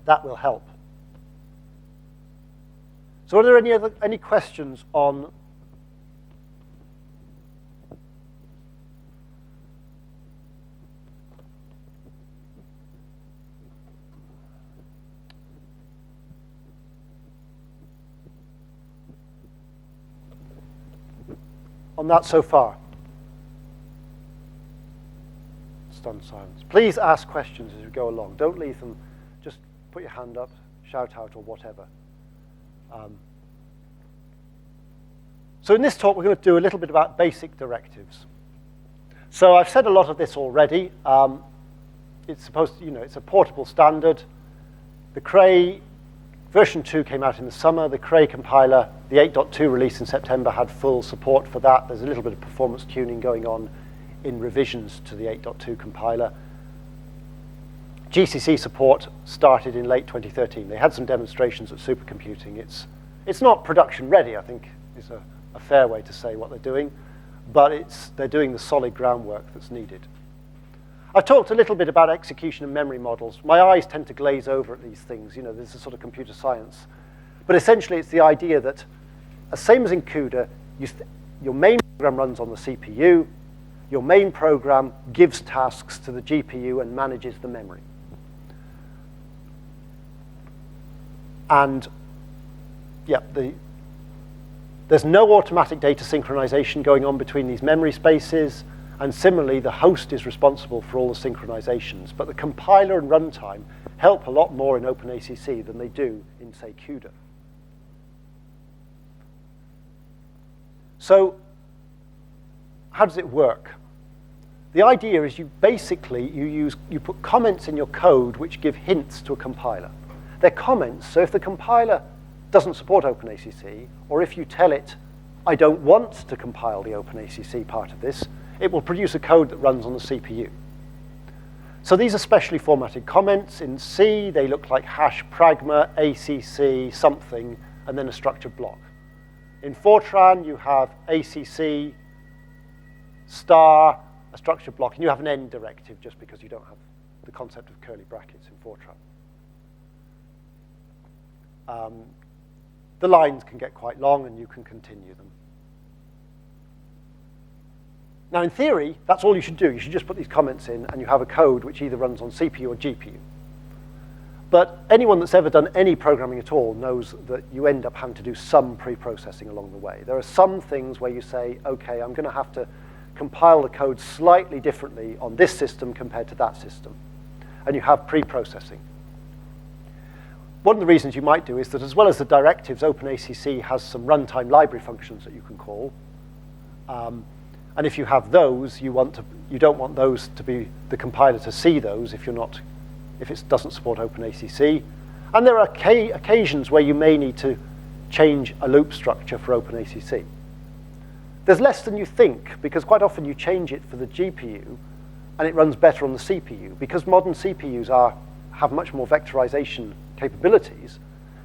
that will help. So are there any questions on that so far? Stunned silence. Please ask questions as we go along. Don't leave them. Just put your hand up, shout out, or whatever. So in this talk, we're going to do a little bit about basic directives. So I've said a lot of this already. It's supposed to, it's a portable standard. The Cray version 2 came out in the summer. The Cray compiler, the 8.2 release in September, had full support for that. There's a little bit of performance tuning going on in revisions to the 8.2 compiler. GCC support started in late 2013. They had some demonstrations at supercomputing. It's not production ready, I think, is a fair way to say what they're doing, but they're doing the solid groundwork that's needed. I've talked a little bit about execution and memory models. My eyes tend to glaze over at these things. This is sort of computer science. But essentially, it's the idea that, same as in CUDA, your main program runs on the CPU. Your main program gives tasks to the GPU and manages the memory. And yeah, there's no automatic data synchronization going on between these memory spaces. And similarly, the host is responsible for all the synchronizations. But the compiler and runtime help a lot more in OpenACC than they do in, say, CUDA. So how does it work? The idea is you put comments in your code which give hints to a compiler. They're comments, so if the compiler doesn't support OpenACC, or if you tell it, I don't want to compile the OpenACC part of this, it will produce a code that runs on the CPU. So these are specially formatted comments. In C, they look like hash pragma, ACC, something, and then a structured block. In Fortran, you have ACC, star, a structured block, and you have an end directive just because you don't have the concept of curly brackets in Fortran. The lines can get quite long, and you can continue them. Now, in theory, that's all you should do. You should just put these comments in, and you have a code which either runs on CPU or GPU. But anyone that's ever done any programming at all knows that you end up having to do some pre-processing along the way. There are some things where you say, OK, I'm going to have to compile the code slightly differently on this system compared to that system. And you have pre-processing. One of the reasons you might do is that as well as the directives, OpenACC has some runtime library functions that you can call. And if you have those, you don't want those to be the compiler to see those if it doesn't support OpenACC. And there are occasions where you may need to change a loop structure for OpenACC. There's less than you think, because quite often you change it for the GPU, and it runs better on the CPU, because modern CPUs have much more vectorization capabilities.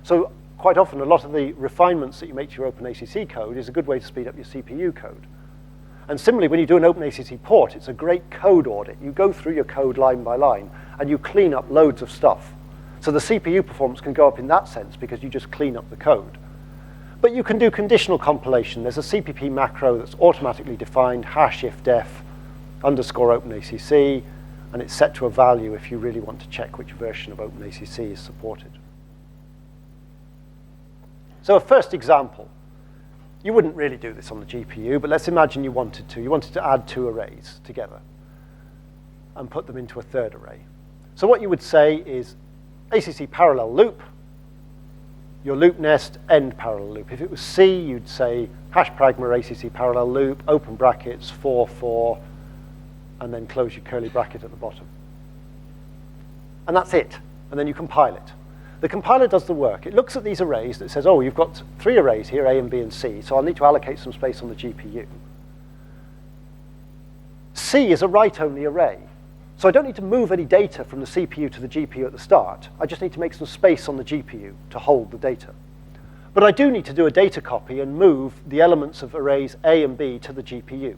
So quite often, a lot of the refinements that you make to your OpenACC code is a good way to speed up your CPU code. And similarly, when you do an OpenACC port, it's a great code audit. You go through your code line by line, and you clean up loads of stuff. So the CPU performance can go up in that sense, because you just clean up the code. But you can do conditional compilation. There's a CPP macro that's automatically defined, #ifdef underscore OpenACC, and it's set to a value if you really want to check which version of OpenACC is supported. So a first example. You wouldn't really do this on the GPU, but let's imagine you wanted to. You wanted to add two arrays together and put them into a third array. So what you would say is ACC Parallel Loop, your loop nest, end parallel loop. If it was C, you'd say #pragma ACC Parallel Loop, open brackets, 4, and then close your curly bracket at the bottom. And that's it. And then you compile it. The compiler does the work. It looks at these arrays that says, oh, you've got 3 arrays here, A and B and C, so I'll need to allocate some space on the GPU. C is a write-only array. So I don't need to move any data from the CPU to the GPU at the start. I just need to make some space on the GPU to hold the data. But I do need to do a data copy and move the elements of arrays A and B to the GPU.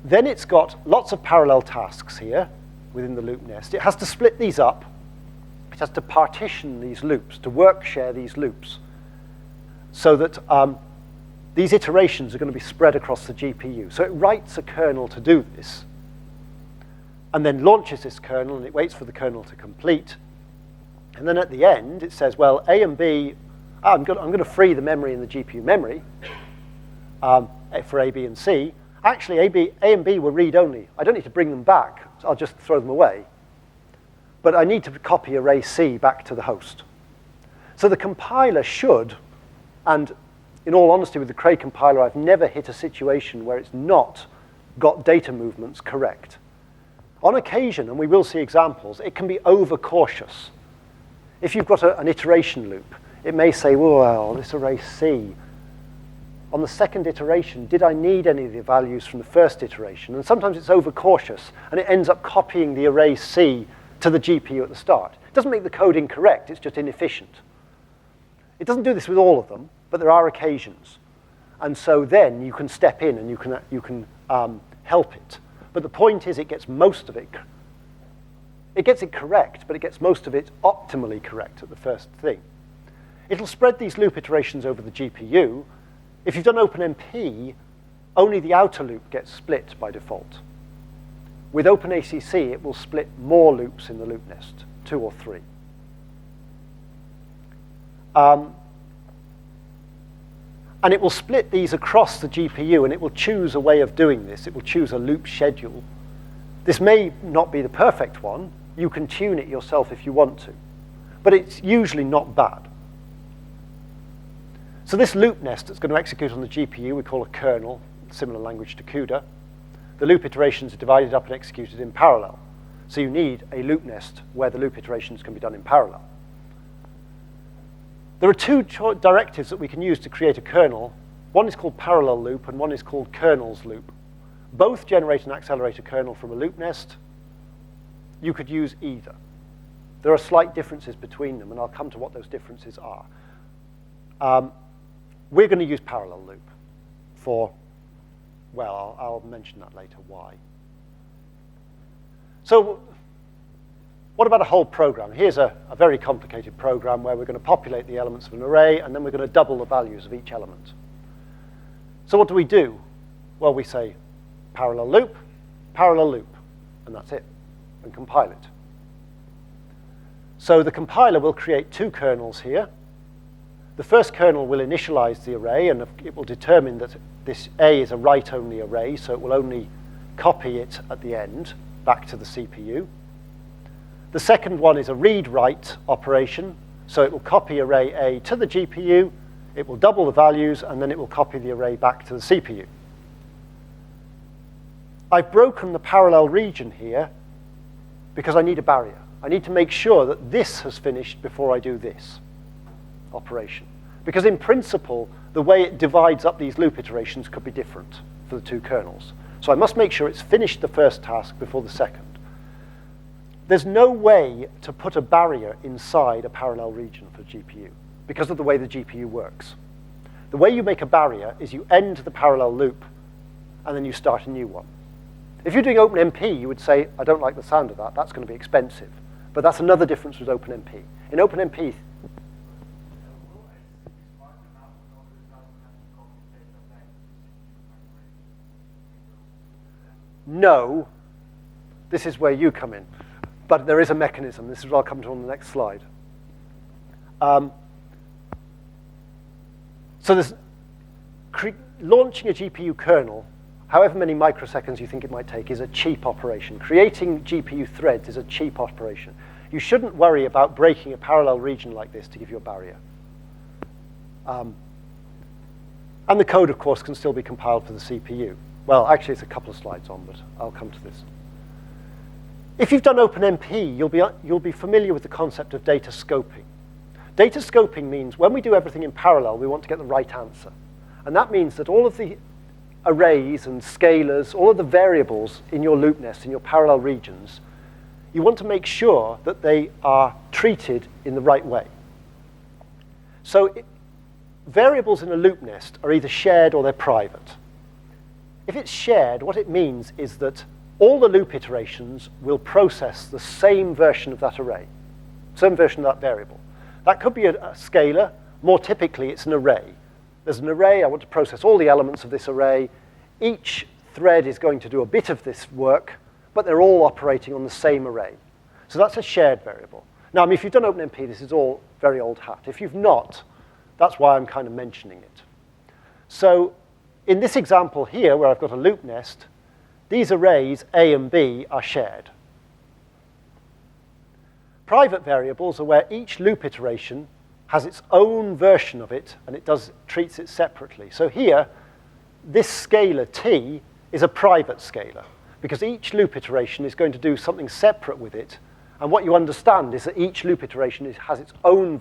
Then it's got lots of parallel tasks here within the loop nest. It has to split these up. It has to partition these loops, to work share these loops, so that these iterations are going to be spread across the GPU. So it writes a kernel to do this, and then launches this kernel, and it waits for the kernel to complete. And then at the end, it says, well, A and B, I'm going to free the memory in the GPU memory for A, B, and C. Actually, A and B were read-only. I don't need to bring them back. So I'll just throw them away. But I need to copy array C back to the host. So the compiler should, and in all honesty with the Cray compiler, I've never hit a situation where it's not got data movements correct. On occasion, and we will see examples, it can be overcautious. If you've got an iteration loop, it may say, well, this array C, on the second iteration, did I need any of the values from the first iteration? And sometimes it's overcautious, and it ends up copying the array C to the GPU at the start. It doesn't make the code incorrect, it's just inefficient. It doesn't do this with all of them, but there are occasions. And so then you can step in and you can help it. But the point is it gets most of it. It gets it correct, but it gets most of it optimally correct at the first thing. It'll spread these loop iterations over the GPU. If you've done OpenMP, only the outer loop gets split by default. With OpenACC, it will split more loops in the loop nest, 2 or 3. And it will split these across the GPU, and it will choose a way of doing this. It will choose a loop schedule. This may not be the perfect one. You can tune it yourself if you want to. But it's usually not bad. So this loop nest that's going to execute on the GPU, we call a kernel, similar language to CUDA. The loop iterations are divided up and executed in parallel. So you need a loop nest where the loop iterations can be done in parallel. There are 2 directives that we can use to create a kernel. One is called parallel loop, and one is called kernel's loop. Both generate and accelerate a kernel from a loop nest. You could use either. There are slight differences between them, and I'll come to what those differences are. We're going to use parallel loop for, well, I'll mention that later, why. So what about a whole program? Here's a very complicated program where we're going to populate the elements of an array, and then we're going to double the values of each element. So what do? Well, we say parallel loop, and that's it, and compile it. So the compiler will create 2 kernels here. The first kernel will initialize the array, and it will determine that this A is a write-only array, so it will only copy it at the end back to the CPU. The second one is a read-write operation, so it will copy array A to the GPU, it will double the values, and then it will copy the array back to the CPU. I've broken the parallel region here because I need a barrier. I need to make sure that this has finished before I do this operation. Because in principle, the way it divides up these loop iterations could be different for the two kernels. So I must make sure it's finished the first task before the second. There's no way to put a barrier inside a parallel region for the GPU because of the way the GPU works. The way you make a barrier is you end the parallel loop and then you start a new one. If you're doing OpenMP, you would say, I don't like the sound of that, that's going to be expensive. But that's another difference with OpenMP. In OpenMP, no, this is where you come in. But there is a mechanism. This is what I'll come to on the next slide. So there's launching a GPU kernel, however many microseconds you think it might take, is a cheap operation. Creating GPU threads is a cheap operation. You shouldn't worry about breaking a parallel region like this to give you a barrier. And the code, of course, can still be compiled for the CPU. Well, actually, it's a couple of slides on, but I'll come to this. If you've done OpenMP, you'll be familiar with the concept of data scoping. Data scoping means when we do everything in parallel, we want to get the right answer. And that means that all of the arrays and scalars, all of the variables in your loop nest, in your parallel regions, you want to make sure that they are treated in the right way. So variables in a loop nest are either shared or they're private. If it's shared, what it means is that all the loop iterations will process the same version of that array, same version of that variable. That could be a scalar. More typically, it's an array. There's an array. I want to process all the elements of this array. Each thread is going to do a bit of this work, but they're all operating on the same array. So that's a shared variable. Now, I mean, if you've done OpenMP, this is all very old hat. If you've not, that's why I'm kind of mentioning it. So in this example here, where I've got a loop nest, these arrays, A and B, are shared. Private variables are where each loop iteration has its own version of it, and it treats it separately. So here, this scalar T is a private scalar, because each loop iteration is going to do something separate with it. And what you understand is that each loop iteration has its own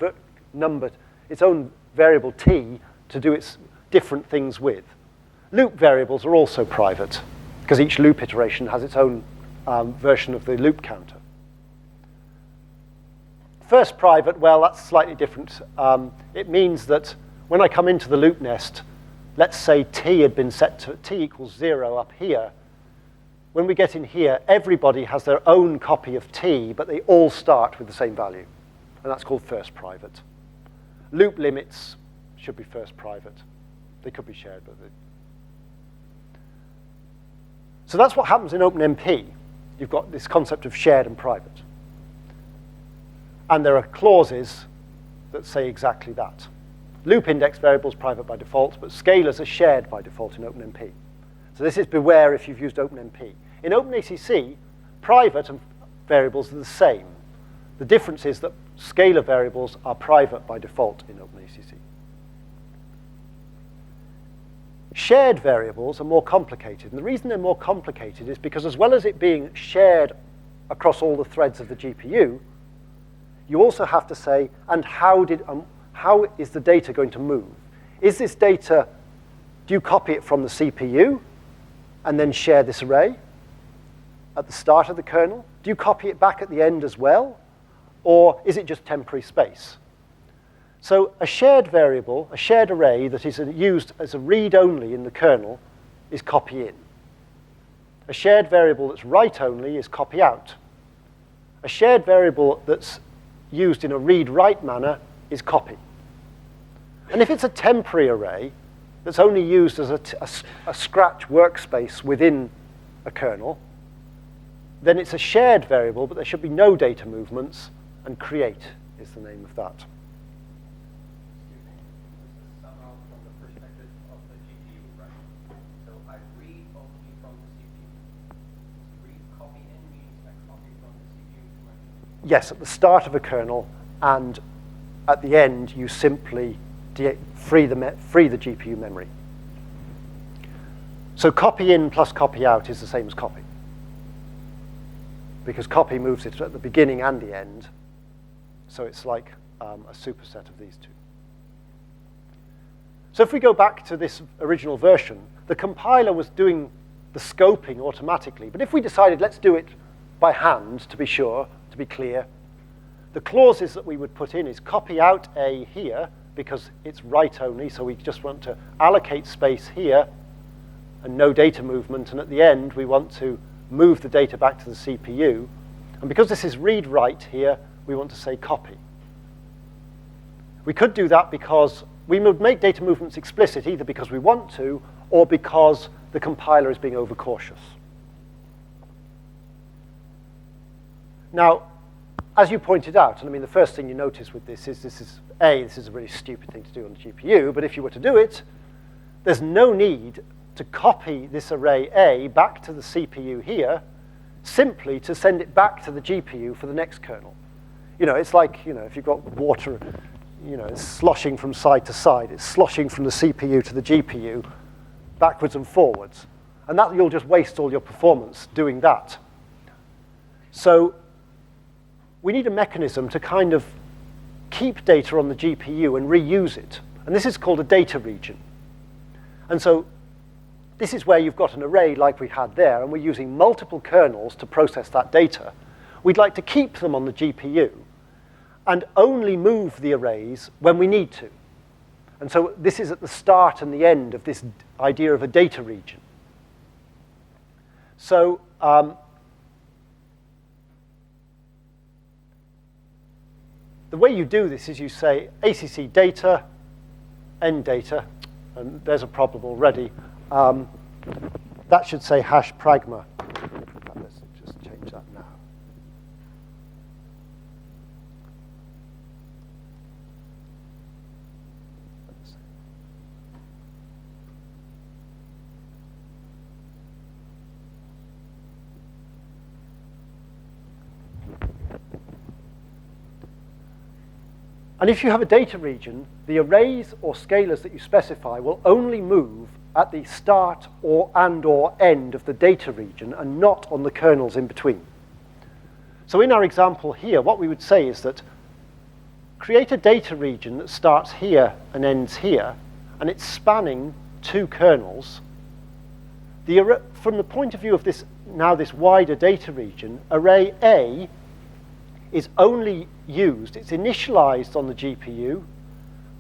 its own variable T to do its different things with. Loop variables are also private, because each loop iteration has its own version of the loop counter. First private, well, that's slightly different. It means that when I come into the loop nest, let's say T had been set to T equals 0 up here. When we get in here, everybody has their own copy of T, but they all start with the same value. And that's called first private. Loop limits should be first private. They could be shared, but so that's what happens in OpenMP. You've got this concept of shared and private. And there are clauses that say exactly that. Loop index variables private by default, but scalars are shared by default in OpenMP. So this is beware if you've used OpenMP. In OpenACC, private and variables are the same. The difference is that scalar variables are private by default in OpenACC. Shared variables are more complicated. And the reason they're more complicated is because as well as it being shared across all the threads of the GPU, you also have to say, and how is the data going to move? Is this data, do you copy it from the CPU and then share this array at the start of the kernel? Do you copy it back at the end as well? Or is it just temporary space? So a shared variable, a shared array that is used as a read-only in the kernel is copy in. A shared variable that's write-only is copy out. A shared variable that's used in a read-write manner is copy. And if it's a temporary array that's only used as a scratch workspace within a kernel, then it's a shared variable, but there should be no data movements, and create is the name of that. Somehow from the perspective of the GPU, right? So I read only from the CPU. Read copy in means I copy from the CPU to my GPU. Yes, at the start of a kernel, and at the end, you simply free the GPU memory. So copy in plus copy out is the same as copy, because copy moves it at the beginning and the end. So it's like a superset of these two. So if we go back to this original version, the compiler was doing the scoping automatically. But if we decided, let's do it by hand to be sure, to be clear, the clauses that we would put in is copy out A here, because it's write only, so we just want to allocate space here and no data movement. And at the end, we want to move the data back to the CPU. And because this is read-write here, we want to say copy. We could do that because we would make data movements explicit, either because we want to or because the compiler is being overcautious. Now, as you pointed out, and I mean, the first thing you notice with this is this is a really stupid thing to do on the GPU, but if you were to do it, there's no need to copy this array A back to the CPU here, simply to send it back to the GPU for the next kernel. You know, it's like, you know, if you've got water, you know, it's sloshing from side to side. It's sloshing from the CPU to the GPU, backwards and forwards. And that you'll just waste all your performance doing that. So we need a mechanism to kind of keep data on the GPU and reuse it. And this is called a data region. And so this is where you've got an array like we had there, and we're using multiple kernels to process that data. We'd like to keep them on the GPU and only move the arrays when we need to. And so this is at the start and the end of this idea of a data region. So the way you do this is you say ACC data, end data, and there's a problem already. That should say hash pragma. Let's just change that now. And if you have a data region, the arrays or scalars that you specify will only move at the start or end of the data region and not on the kernels in between. So in our example here, what we would say is that create a data region that starts here and ends here, and it's spanning two kernels. From the point of view of this wider data region, array A is only used, it's initialized on the GPU,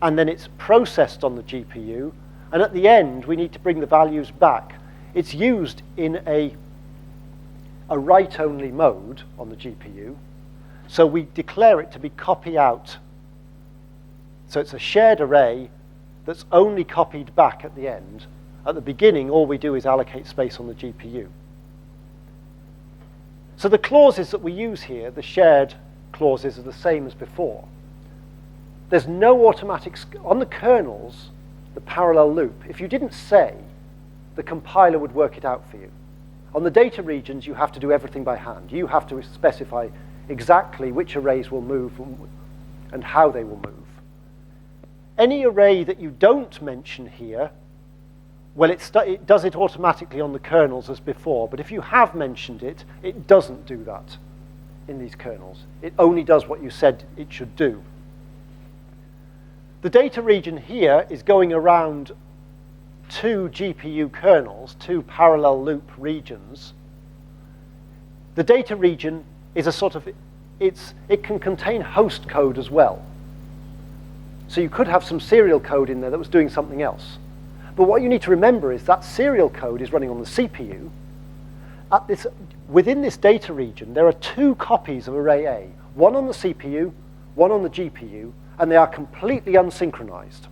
and then it's processed on the GPU, and at the end, we need to bring the values back. It's used in a write-only mode on the GPU, so we declare it to be copy out. So it's a shared array that's only copied back at the end. At the beginning, all we do is allocate space on the GPU. So the clauses that we use here, the shared clauses, are the same as before. There's no automatic, on the kernels, the parallel loop, if you didn't say, the compiler would work it out for you. On the data regions, you have to do everything by hand. You have to specify exactly which arrays will move and how they will move. Any array that you don't mention here, well, it does it automatically on the kernels as before, but if you have mentioned it, it doesn't do that in these kernels. It only does what you said it should do. The data region here is going around two GPU kernels, two parallel loop regions. The data region is a sort of, it can contain host code as well. So you could have some serial code in there that was doing something else. But what you need to remember is that serial code is running on the CPU. Within this data region, there are two copies of array A, one on the CPU, one on the GPU, and they are completely unsynchronized.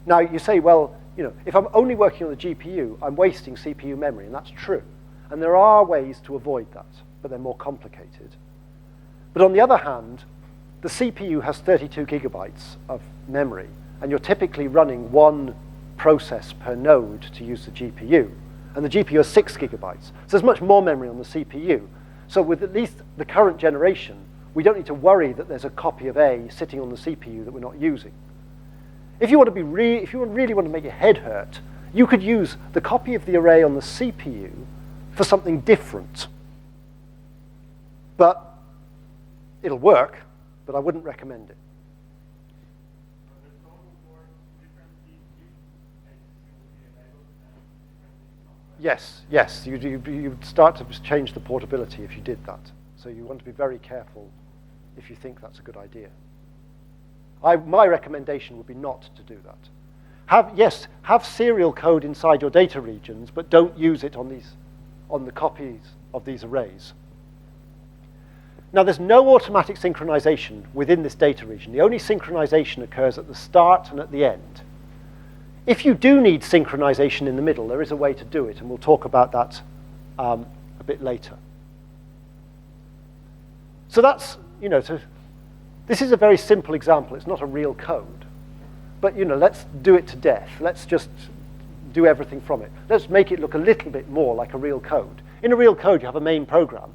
Now, you say, well, you know, if I'm only working on the GPU, I'm wasting CPU memory, and that's true. And there are ways to avoid that, but they're more complicated. But on the other hand, the CPU has 32 gigabytes of memory, and you're typically running one process per node to use the GPU. And the GPU has 6 gigabytes. So there's much more memory on the CPU. So with at least the current generation, we don't need to worry that there's a copy of A sitting on the CPU that we're not using. If you want to really want to make your head hurt, You could use the copy of the array on the CPU for something different. But it'll work, but I wouldn't recommend it. Yes, yes, you'd start to change the portability if you did that. So you want to be very careful if you think that's a good idea. My recommendation would be not to do that. Have serial code inside your data regions, but don't use it on the copies of these arrays. Now, there's no automatic synchronization within this data region. The only synchronization occurs at the start and at the end. If you do need synchronization in the middle, there is a way to do it, and we'll talk about that a bit later. So that's, this is a very simple example. It's not a real code. But, let's do it to death. Let's just do everything from it. Let's make it look a little bit more like a real code. In a real code, you have a main program,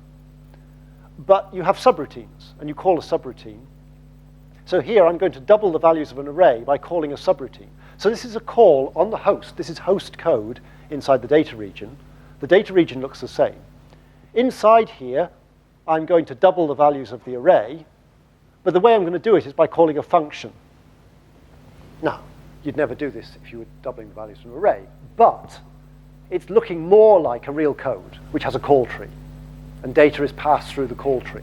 but you have subroutines, and you call a subroutine. So here, I'm going to double the values of an array by calling a subroutine. So this is a call on the host. This is host code inside the data region. The data region looks the same. Inside here, I'm going to double the values of the array, but the way I'm going to do it is by calling a function. Now, you'd never do this if you were doubling the values of an array, but it's looking more like a real code, which has a call tree, and data is passed through the call tree.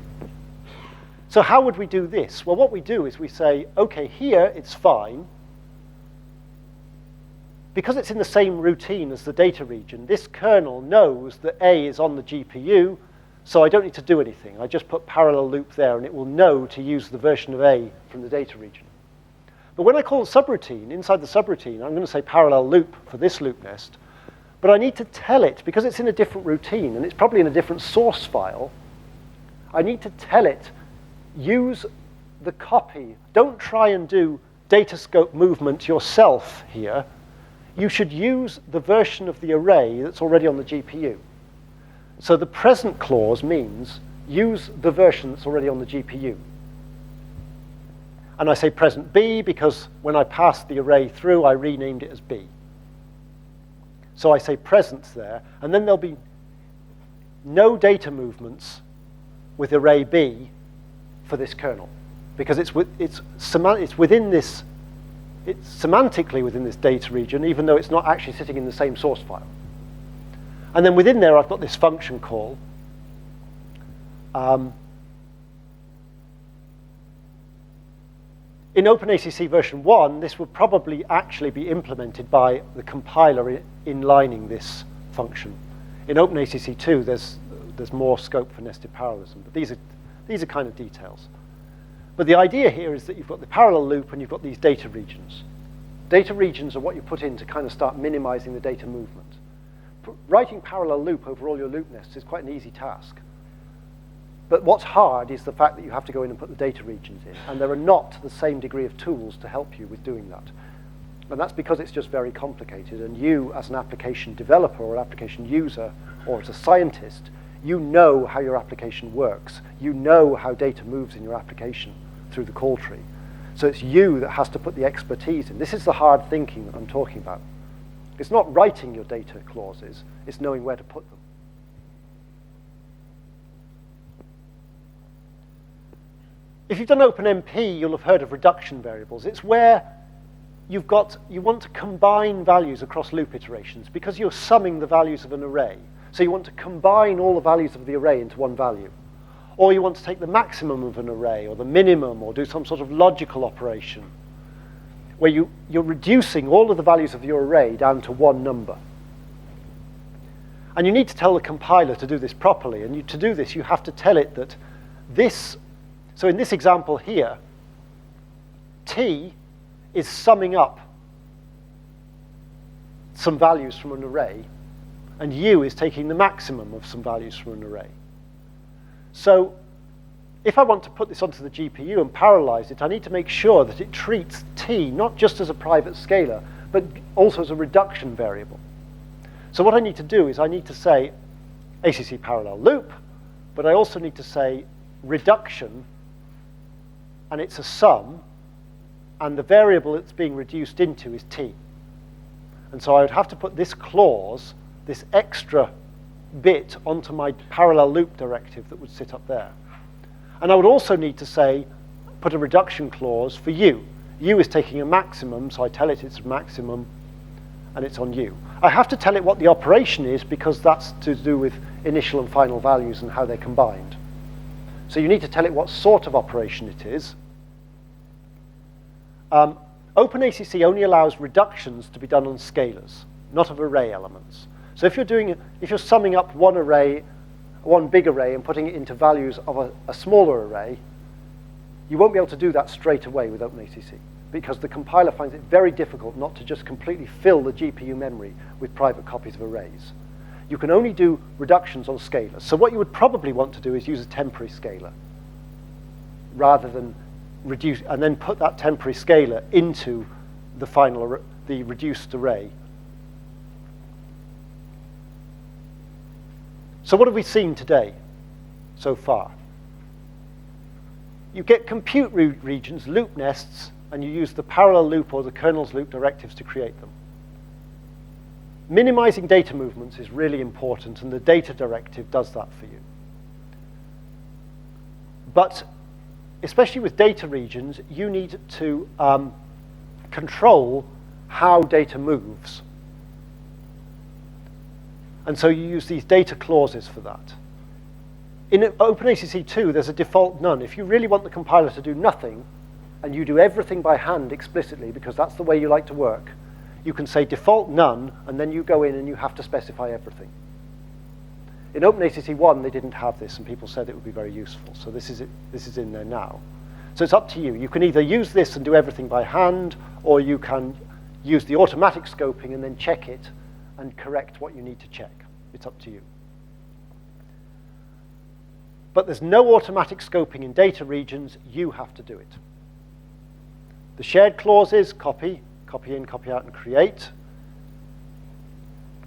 So how would we do this? Well, what we do is we say, okay, here it's fine. Because it's in the same routine as the data region, this kernel knows that A is on the GPU, so I don't need to do anything. I just put parallel loop there, and it will know to use the version of A from the data region. But when I call a subroutine, inside the subroutine, I'm going to say parallel loop for this loop nest, but I need to tell it, because it's in a different routine, and it's probably in a different source file, I need to tell it, use the copy. Don't try and do data scope movement yourself here. You should use the version of the array that's already on the GPU. So the present clause means use the version that's already on the GPU. And I say present B because when I passed the array through, I renamed it as B. So I say present there, and then there'll be no data movements with array B for this kernel, because it's within this. It's semantically within this data region, even though it's not actually sitting in the same source file. And then within there, I've got this function call. In OpenACC version 1, this will probably actually be implemented by the compiler inlining this function. In OpenACC 2, there's more scope for nested parallelism, but these are kind of details. But the idea here is that you've got the parallel loop and you've got these data regions. Data regions are what you put in to kind of start minimizing the data movement. Writing parallel loop over all your loop nests is quite an easy task. But what's hard is the fact that you have to go in and put the data regions in, and there are not the same degree of tools to help you with doing that. And that's because it's just very complicated, and you, as an application developer or application user, or as a scientist, you know how your application works. You know how data moves in your application through the call tree. So it's you that has to put the expertise in. This is the hard thinking that I'm talking about. It's not writing your data clauses, it's knowing where to put them. If you've done OpenMP, you'll have heard of reduction variables. It's where you want to combine values across loop iterations because you're summing the values of an array. So you want to combine all the values of the array into one value. Or you want to take the maximum of an array or the minimum or do some sort of logical operation where you're reducing all of the values of your array down to one number. And you need to tell the compiler to do this properly. And to do this, you have to tell it that this, so in this example here, T is summing up some values from an array, and U is taking the maximum of some values from an array. So if I want to put this onto the GPU and parallelize it, I need to make sure that it treats T not just as a private scalar, but also as a reduction variable. So what I need to do is I need to say ACC Parallel Loop, but I also need to say reduction, and it's a sum, and the variable it's being reduced into is T. And so I would have to put this clause, this extra bit, onto my parallel loop directive that would sit up there. And I would also need to say, put a reduction clause for U. U is taking a maximum, so I tell it it's a maximum, and it's on U. I have to tell it what the operation is because that's to do with initial and final values and how they're combined. So you need to tell it what sort of operation it is. OpenACC only allows reductions to be done on scalars, not of array elements. So if you're summing up one big array and putting it into values of a smaller array, you won't be able to do that straight away with OpenACC because the compiler finds it very difficult not to just completely fill the GPU memory with private copies of arrays. You can only do reductions on scalars. So what you would probably want to do is use a temporary scalar rather than reduce, and then put that temporary scalar into the reduced array. So what have we seen today so far? You get compute regions, loop nests, and you use the parallel loop or the kernel's loop directives to create them. Minimizing data movements is really important, and the data directive does that for you. But especially with data regions, you need to control how data moves. And so you use these data clauses for that. In OpenACC 2, there's a default none. If you really want the compiler to do nothing, and you do everything by hand explicitly, because that's the way you like to work, you can say default none, and then you go in and you have to specify everything. In OpenACC 1, they didn't have this, and people said it would be very useful. So this is in there now. So it's up to you. You can either use this and do everything by hand, or you can use the automatic scoping and then check it and correct what you need to check. It's up to you. But there's no automatic scoping in data regions. You have to do it. The shared clauses, copy in, copy out, and create.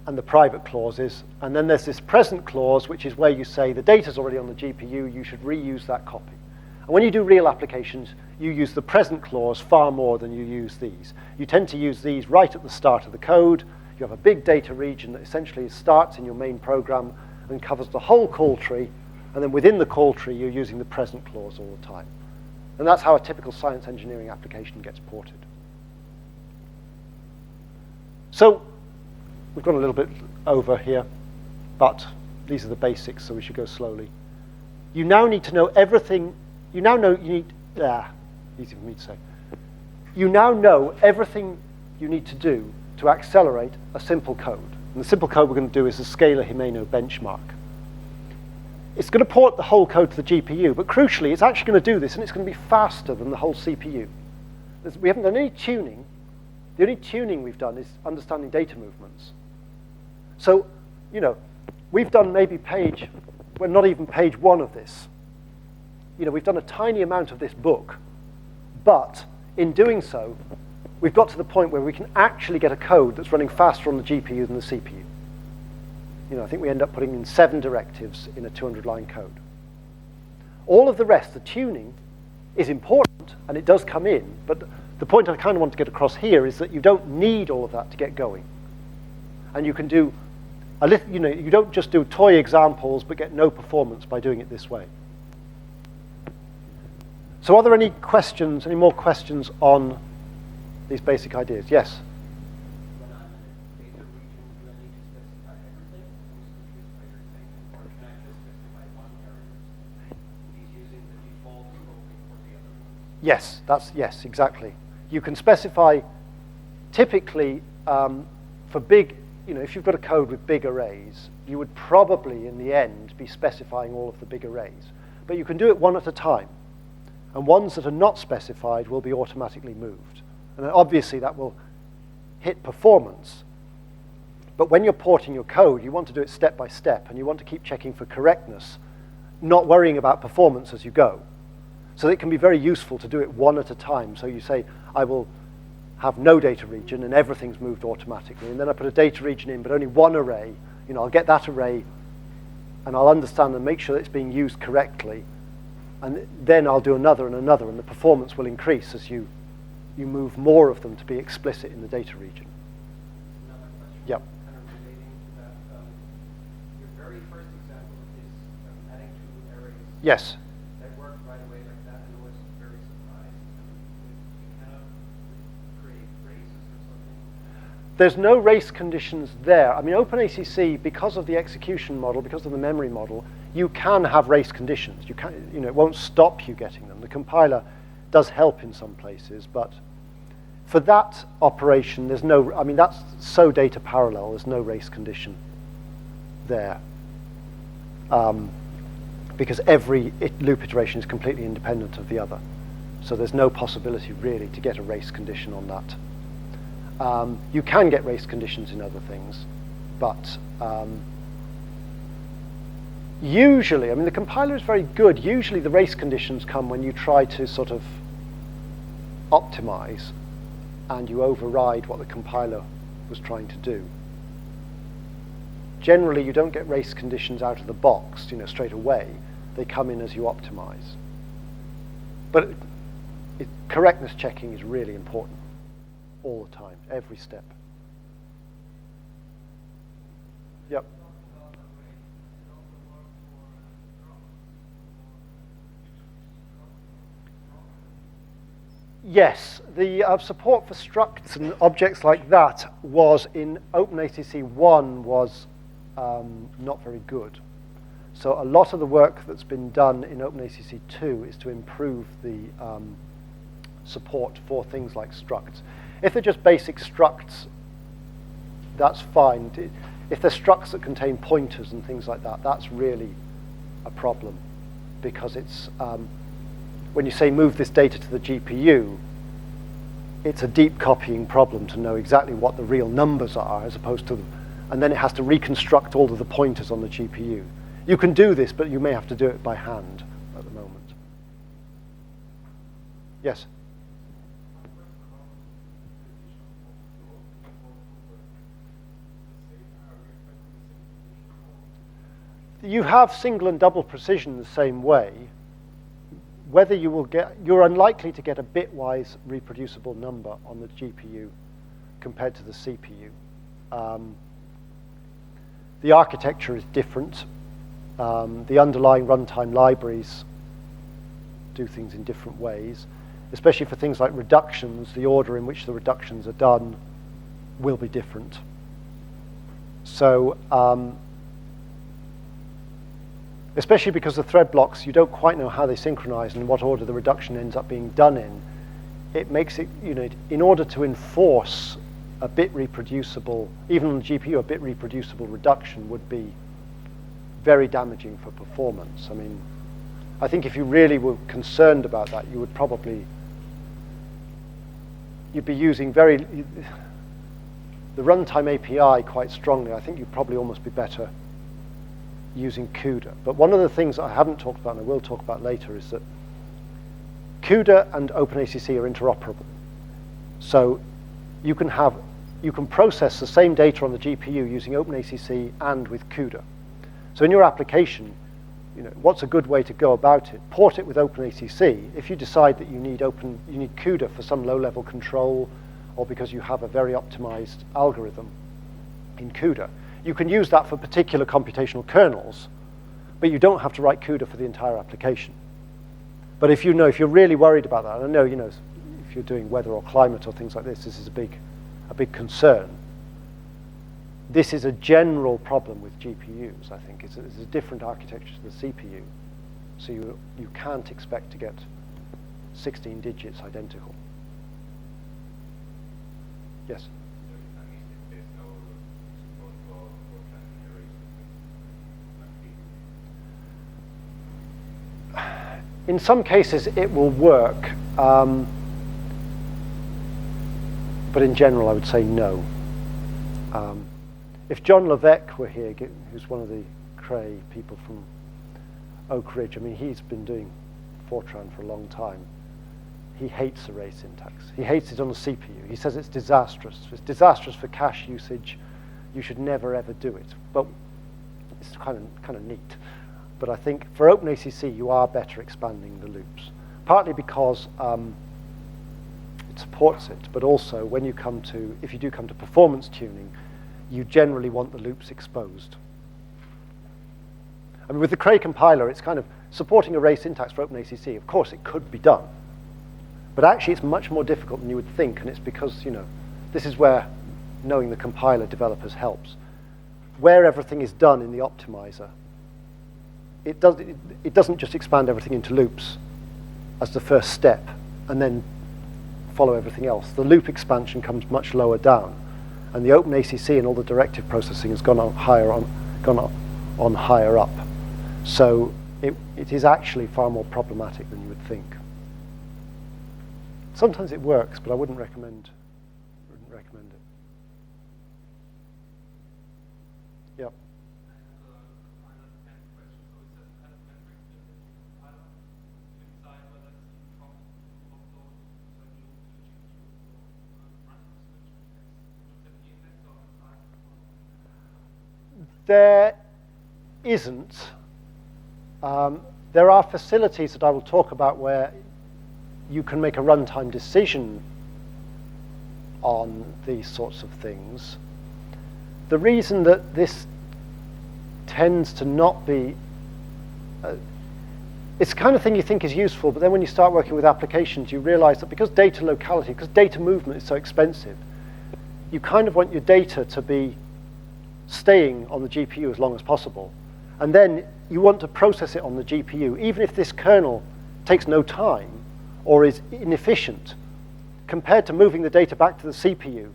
And the private clauses. And then there's this present clause, which is where you say the data's already on the GPU, you should reuse that copy. And when you do real applications, you use the present clause far more than you use these. You tend to use these right at the start of the code. You have a big data region that essentially starts in your main program and covers the whole call tree. And then within the call tree, you're using the present clause all the time. And that's how a typical science engineering application gets ported. So we've gone a little bit over here, but these are the basics, so we should go slowly. You now need to know everything. You now know you need, easy for me to say. You now know everything you need to do to accelerate a simple code. And the simple code we're going to do is a scalar-Himeno benchmark. It's going to port the whole code to the GPU, but crucially, it's actually going to do this, and it's going to be faster than the whole CPU. We haven't done any tuning. The only tuning we've done is understanding data movements. So, we've done maybe not even page 1 of this. We've done a tiny amount of this book, but in doing so, we've got to the point where we can actually get a code that's running faster on the GPU than the CPU. I think we end up putting in 7 directives in a 200-line code. All of the rest, the tuning, is important, and it does come in, but the point I kind of want to get across here is that you don't need all of that to get going. And you can do you don't just do toy examples but get no performance by doing it this way. So are there any more questions on these basic ideas? Yes? When I'm in a data region, do I need to specify everything? Or can I just specify one area? He's using the default scoping for the other ones. Yes, exactly. You can specify typically for big, if you've got a code with big arrays, you would probably in the end be specifying all of the big arrays. But you can do it one at a time. And ones that are not specified will be automatically moved. And obviously that will hit performance. But when you're porting your code, you want to do it step by step, and you want to keep checking for correctness, not worrying about performance as you go. So it can be very useful to do it one at a time. So you say, I will have no data region and everything's moved automatically. And then I put a data region in, but only one array. I'll get that array and I'll understand and make sure that it's being used correctly. And then I'll do another and another, and the performance will increase as you move more of them to be explicit in the data region. Another Yep. kind of relating to that. Your very first example is adding two arrays Yes. that worked right away like that, and I was very surprised. You cannot create races or something. There's no race conditions there. I mean, OpenACC, because of the execution model, because of the memory model, you can have race conditions. You can, it won't stop you getting them. The compiler does help in some places, but for that operation, there's no, I mean, that's so data parallel, there's no race condition there. Because every loop iteration is completely independent of the other. So there's no possibility really to get a race condition on that. You can get race conditions in other things, but usually, I mean, the compiler is very good. Usually the race conditions come when you try to sort of optimize and you override what the compiler was trying to do. Generally, you don't get race conditions out of the box, straight away. They come in as you optimize. But correctness checking is really important all the time, every step. Yep. Yes, the support for structs and objects like that was in OpenACC 1 was not very good. So a lot of the work that's been done in OpenACC 2 is to improve the support for things like structs. If they're just basic structs, that's fine. If they're structs that contain pointers and things like that, that's really a problem, because it's when you say move this data to the GPU, it's a deep copying problem to know exactly what the real numbers are, as opposed to, and then it has to reconstruct all of the pointers on the GPU. You can do this, but you may have to do it by hand at the moment. Yes? You have single and double precision the same way. Whether you will get, you're unlikely to get a bitwise reproducible number on the GPU compared to the CPU. The architecture is different. The underlying runtime libraries do things in different ways, especially for things like reductions. The order in which the reductions are done will be different. So, especially because the thread blocks, you don't quite know how they synchronize and what order the reduction ends up being done in. It makes it, in order to enforce a bit reproducible, even on the GPU, a bit reproducible reduction would be very damaging for performance. I mean, I think if you really were concerned about that, you would probably, you'd be using the runtime API quite strongly. I think you'd probably almost be better using CUDA. But one of the things I haven't talked about, and I will talk about later, is that CUDA and OpenACC are interoperable. So you can process the same data on the GPU using OpenACC and with CUDA. So in your application, what's a good way to go about it? Port it with OpenACC. If you decide that you need CUDA for some low-level control, or because you have a very optimized algorithm in CUDA, you can use that for particular computational kernels, but you don't have to write CUDA for the entire application. But if you're really worried about that, and I know, if you're doing weather or climate or things like this is a big concern. This is a general problem with GPUs, I think. It's a different architecture to the CPU. So you can't expect to get 16 digits identical. Yes? In some cases, it will work, but in general, I would say no. If John Levesque were here, who's one of the Cray people from Oak Ridge, I mean, he's been doing Fortran for a long time. He hates array syntax. He hates it on the CPU. He says it's disastrous. It's disastrous for cache usage. You should never, ever do it. But it's kind of neat. But I think for OpenACC, you are better expanding the loops, partly because it supports it, but also when if you do come to performance tuning, you generally want the loops exposed. I mean, with the Cray compiler, it's kind of supporting array syntax for OpenACC. Of course, it could be done. But actually, it's much more difficult than you would think, and it's because, this is where knowing the compiler developers helps. Where everything is done in the optimizer, it doesn't just expand everything into loops as the first step and then follow everything else. The loop expansion comes much lower down, and the OpenACC and all the directive processing has gone on higher up. So it is actually far more problematic than you would think. Sometimes it works, but I wouldn't recommend it. Yep. There isn't. There are facilities that I will talk about where you can make a runtime decision on these sorts of things. The reason that this tends to not be, it's the kind of thing you think is useful, but then when you start working with applications, you realize that because data locality, because data movement is so expensive, you kind of want your data to be staying on the GPU as long as possible. And then you want to process it on the GPU, even if this kernel takes no time or is inefficient, compared to moving the data back to the CPU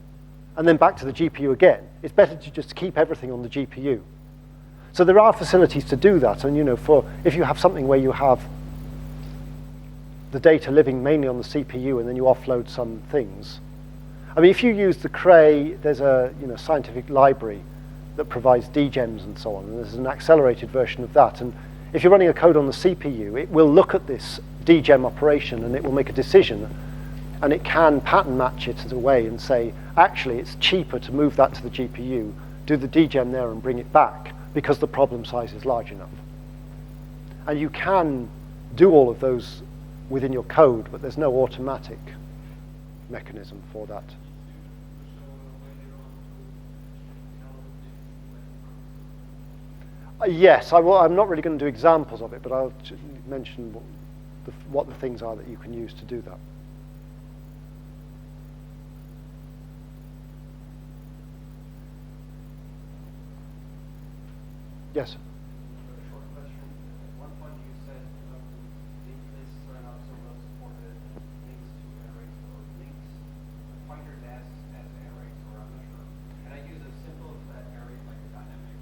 and then back to the GPU again. It's better to just keep everything on the GPU. So there are facilities to do that, and if you have something where you have the data living mainly on the CPU and then you offload some things. I mean, if you use the Cray, there's a scientific library that provides degems and so on, and there's an accelerated version of that. And if you're running a code on the CPU, it will look at this degem operation and it will make a decision, and it can pattern match it in a way and say, actually, it's cheaper to move that to the GPU, do the degem there and bring it back because the problem size is large enough. And you can do all of those within your code, but there's no automatic mechanism for that. Yes, I'm not really going to do examples of it, but I'll mention what the things are that you can use to do that. Yes? A short question. At one point you said linked lists are not so well supported, links to arrays or links, pointers as arrays, or I'm not sure. Can I use as simple as that array like a dynamic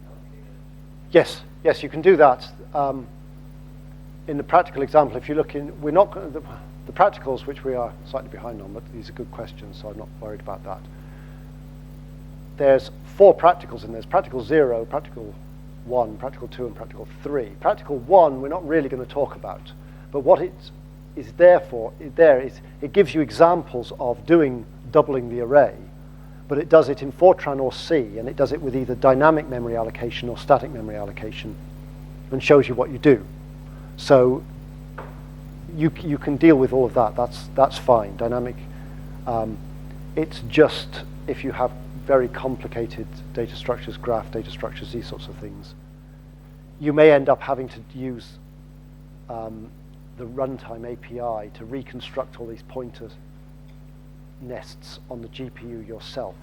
allocated? Yes, you can do that. In the practical example, if you look in, we're not the practicals, which we are slightly behind on, but these are good questions, so I'm not worried about that. There's 4 practicals in there. There's practical 0, practical 1, practical 2, and practical 3. Practical 1 we're not really going to talk about, but what it is there for, it gives you examples of doubling the array, but it does it in Fortran or C, and it does it with either dynamic memory allocation or static memory allocation, and shows you what you do. So you can deal with all of that. That's fine. Dynamic. It's just if you have very complicated data structures, graph data structures, these sorts of things, you may end up having to use the runtime API to reconstruct all these pointer nests on the GPU yourself.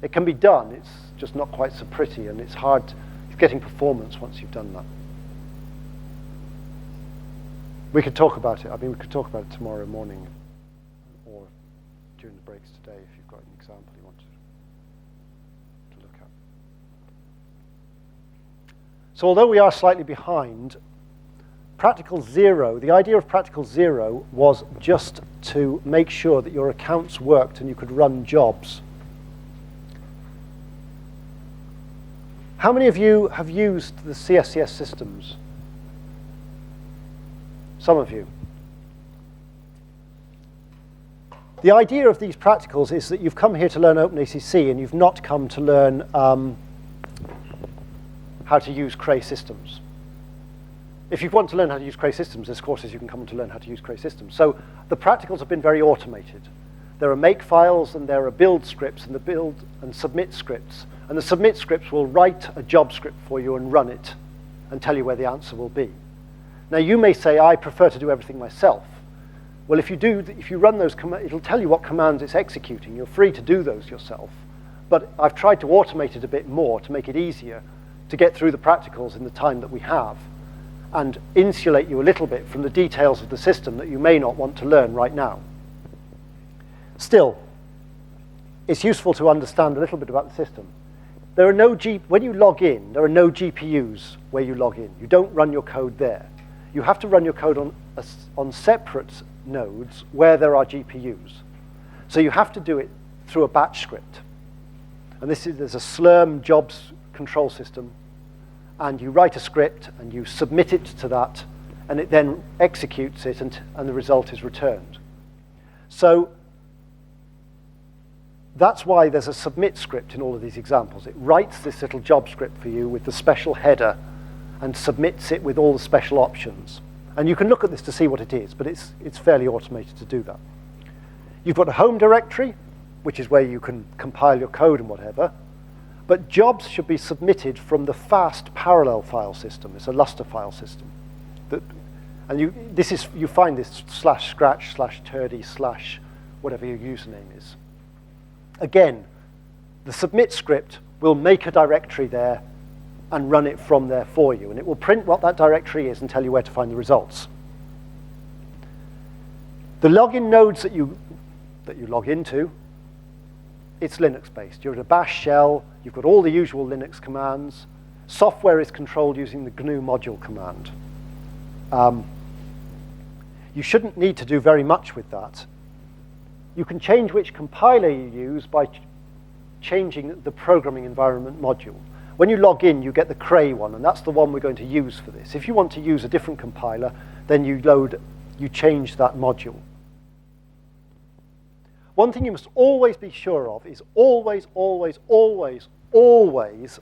It can be done, it's just not quite so pretty, and it's hard, it's getting performance once you've done that. We could talk about it. I mean, we could talk about it tomorrow morning or during the breaks today if you've got an example you want to look at. So although we are slightly behind, practical 0, the idea of practical 0 was just to make sure that your accounts worked and you could run jobs. How many of you have used the CSCS systems? Some of you. The idea of these practicals is that you've come here to learn OpenACC and you've not come to learn how to use Cray systems. If you want to learn how to use Cray systems, there's courses you can come to learn how to use Cray systems. So the practicals have been very automated. There are make files and there are build scripts and the build and submit scripts. And the submit scripts will write a job script for you and run it and tell you where the answer will be. Now you may say, I prefer to do everything myself. Well, if you run those commands, it'll tell you what commands it's executing. You're free to do those yourself. But I've tried to automate it a bit more to make it easier to get through the practicals in the time that we have and insulate you a little bit from the details of the system that you may not want to learn right now. Still, it's useful to understand a little bit about the system. There are no when you log in, there are no GPUs where you log in. You don't run your code there. You have to run your code on separate nodes where there are GPUs. So you have to do it through a batch script. And there's a Slurm jobs control system, and you write a script and you submit it to that, and it then executes it and the result is returned. So that's why there's a submit script in all of these examples. It writes this little job script for you with the special header and submits it with all the special options. And you can look at this to see what it is, but it's fairly automated to do that. You've got a home directory, which is where you can compile your code and whatever, but jobs should be submitted from the fast parallel file system. It's a Lustre file system. You find this /scratch/30/ whatever your username is. Again, the submit script will make a directory there and run it from there for you. And it will print what that directory is and tell you where to find the results. The login nodes that you log into, it's Linux-based. You're in a bash shell. You've got all the usual Linux commands. Software is controlled using the GNU module command. You shouldn't need to do very much with that. You can change which compiler you use by changing the programming environment module. When you log in, you get the Cray one, and that's the one we're going to use for this. If you want to use a different compiler, then you change that module. One thing you must always be sure of is always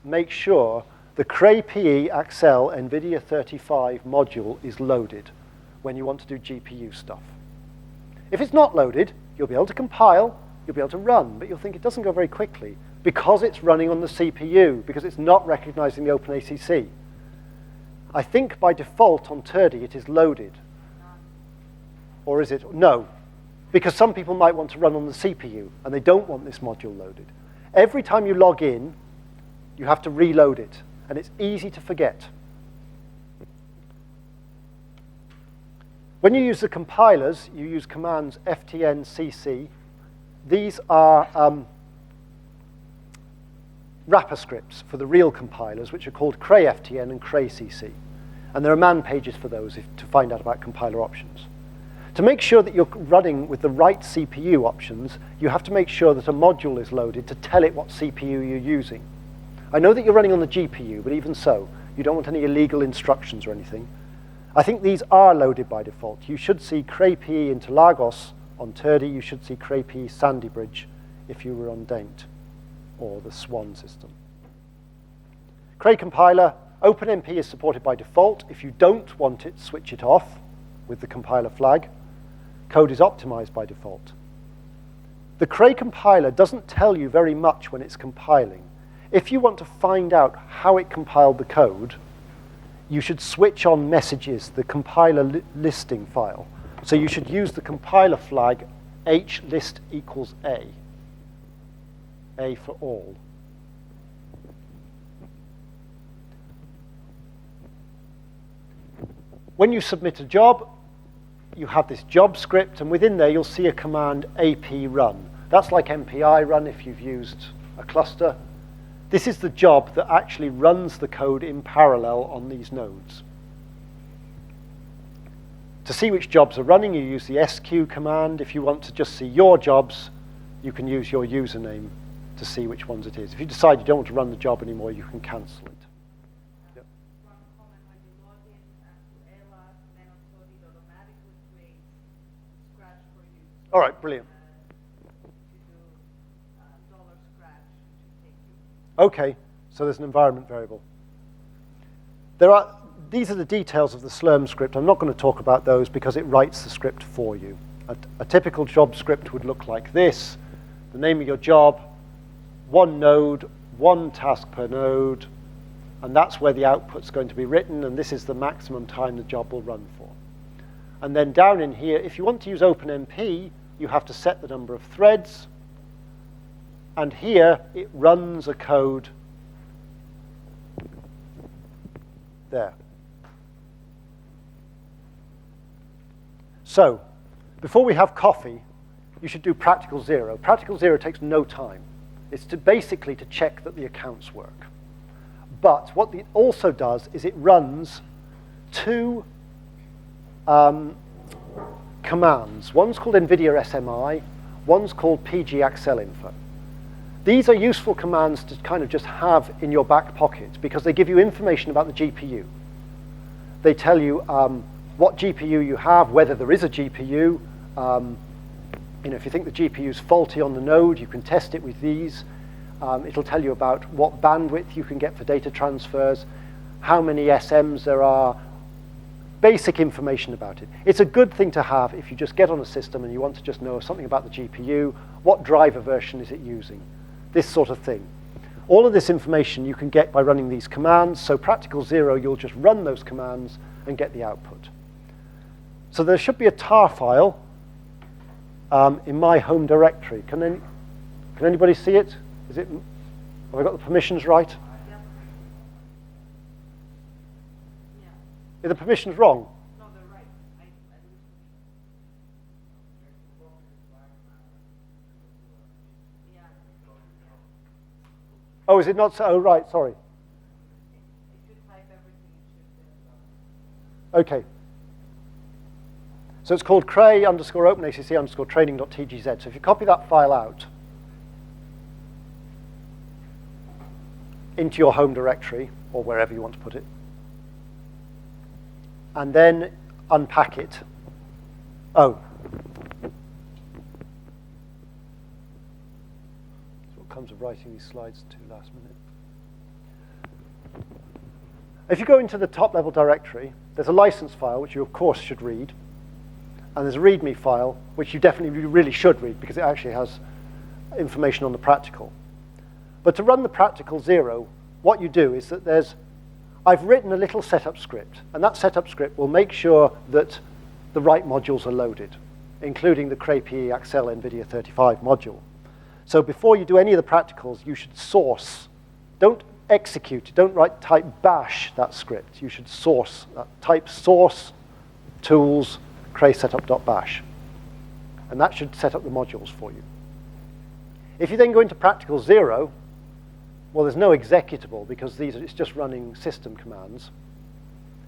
make sure the Cray PE Accel Nvidia 35 module is loaded when you want to do GPU stuff. If it's not loaded, you'll be able to compile, you'll be able to run, but you'll think it doesn't go very quickly because it's running on the CPU, because it's not recognizing the OpenACC. I think by default on Turdy it is loaded. Or is it? No. Because some people might want to run on the CPU and they don't want this module loaded. Every time you log in, you have to reload it, and it's easy to forget. When you use the compilers, you use commands ftn cc. These are wrapper scripts for the real compilers, which are called Cray ftn and Cray cc. And there are man pages for those to find out about compiler options. To make sure that you're running with the right CPU options, you have to make sure that a module is loaded to tell it what CPU you're using. I know that you're running on the GPU, but even so, you don't want any illegal instructions or anything. I think these are loaded by default. You should see Cray PE Interlagos on Turdy. You should see Cray PE Sandy Bridge if you were on Daint or the Swan system. Cray compiler, OpenMP is supported by default. If you don't want it, switch it off with the compiler flag. Code is optimized by default. The Cray compiler doesn't tell you very much when it's compiling. If you want to find out how it compiled the code, you should switch on messages, the compiler listing file. So you should use the compiler flag hlist equals A for all. When you submit a job, you have this job script, and within there you'll see a command ap run. That's like MPI run if you've used a cluster. This is the job that actually runs the code in parallel on these nodes. To see which jobs are running, you use the sq command. If you want to just see your jobs, you can use your username to see which ones it is. If you decide you don't want to run the job anymore, you can cancel it. Yep. One comment, when you log in to ELA, then it automatically creates Scratch for you. All right, brilliant. $scratch to take you. Okay, so there's an environment variable. These are the details of the Slurm script. I'm not going to talk about those because it writes the script for you. A typical job script would look like this. The name of your job, one node, one task per node, and that's where the output's going to be written, and this is the maximum time the job will run for. And then down in here, if you want to use OpenMP, you have to set the number of threads, and here it runs a code there. So, before we have coffee, you should do practical zero. Practical zero takes no time. It's basically to check that the accounts work. But what it also does is it runs two commands. One's called Nvidia SMI, one's called PG Accel Info. These are useful commands to kind of just have in your back pocket because they give you information about the GPU. They tell you what GPU you have, whether there is a GPU. If you think the GPU is faulty on the node, you can test it with these. It'll tell you about what bandwidth you can get for data transfers, how many SMs there are, basic information about it. It's a good thing to have if you just get on a system and you want to just know something about the GPU, what driver version is it using, this sort of thing. All of this information you can get by running these commands, so practical zero, you'll just run those commands and get the output. So there should be a tar file in my home directory. Can anybody see it? Have I got the permissions right? Are the permissions wrong? No, they're right. Yeah. Oh, is it not so? Oh, right, sorry. It should type everything it should. Okay. So it's called Cray _OpenACC _training.tgz. So if you copy that file out into your home directory, or wherever you want to put it, and then unpack it. Oh. That's what comes of writing these slides too last minute. If you go into the top level directory, there's a license file, which you of course should read, and there's a README file, which you definitely really should read because it actually has information on the practical. But to run the practical zero, what you do is that I've written a little setup script, and that setup script will make sure that the right modules are loaded, including the Cray Accel Nvidia 35 module. So before you do any of the practicals, you should source. Don't execute, don't type bash that script. You should source that. Type source tools cray setup.bash. And that should set up the modules for you. If you then go into practical zero, well, there's no executable because it's just running system commands.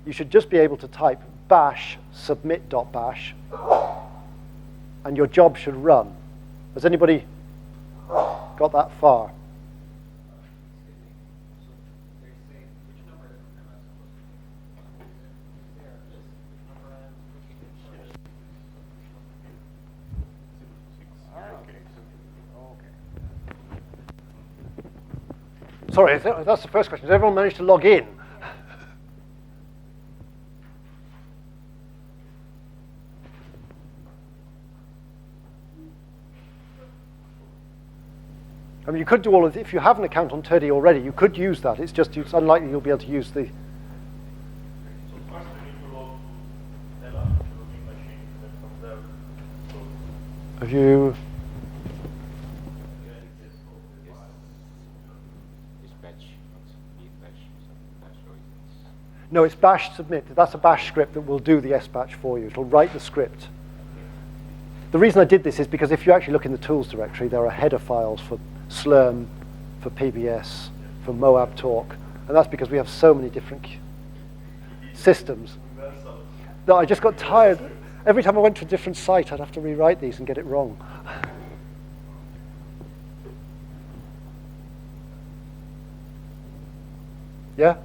You should just be able to type bash submit.bash, and your job should run. Has anybody got that far? Sorry, that's the first question. Has everyone managed to log in? I mean, you could do all of it. If you have an account on Turdy already, you could use that. It's just it's unlikely you'll be able to use the... So first we need to log to Ella, the login machine, and from there, Have you... No, it's bash submit. That's a bash script that will do the sbatch for you. It'll write the script. The reason I did this is because if you actually look in the tools directory, there are header files for Slurm, for PBS, for Moab Talk, and that's because we have so many different systems. No, I just got tired. Every time I went to a different site, I'd have to rewrite these and get it wrong. Yeah?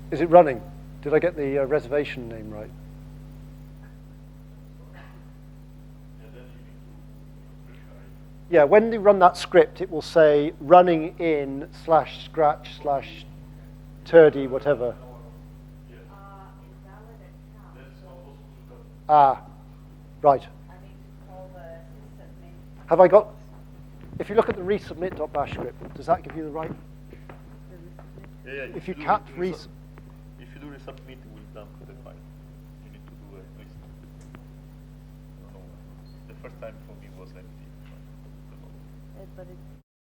Is it running? Did I get the reservation name right? Yeah, when you run that script, it will say running in /scratch /turdy, whatever. Invalid account. Ah, right. I mean, Have I got, if you look at the resubmit.bash script, does that give you the right? Yeah, If you do can't if you do resubmit, it will dump the file. You need to do a list. I don't know. The first time for me was empty. But it's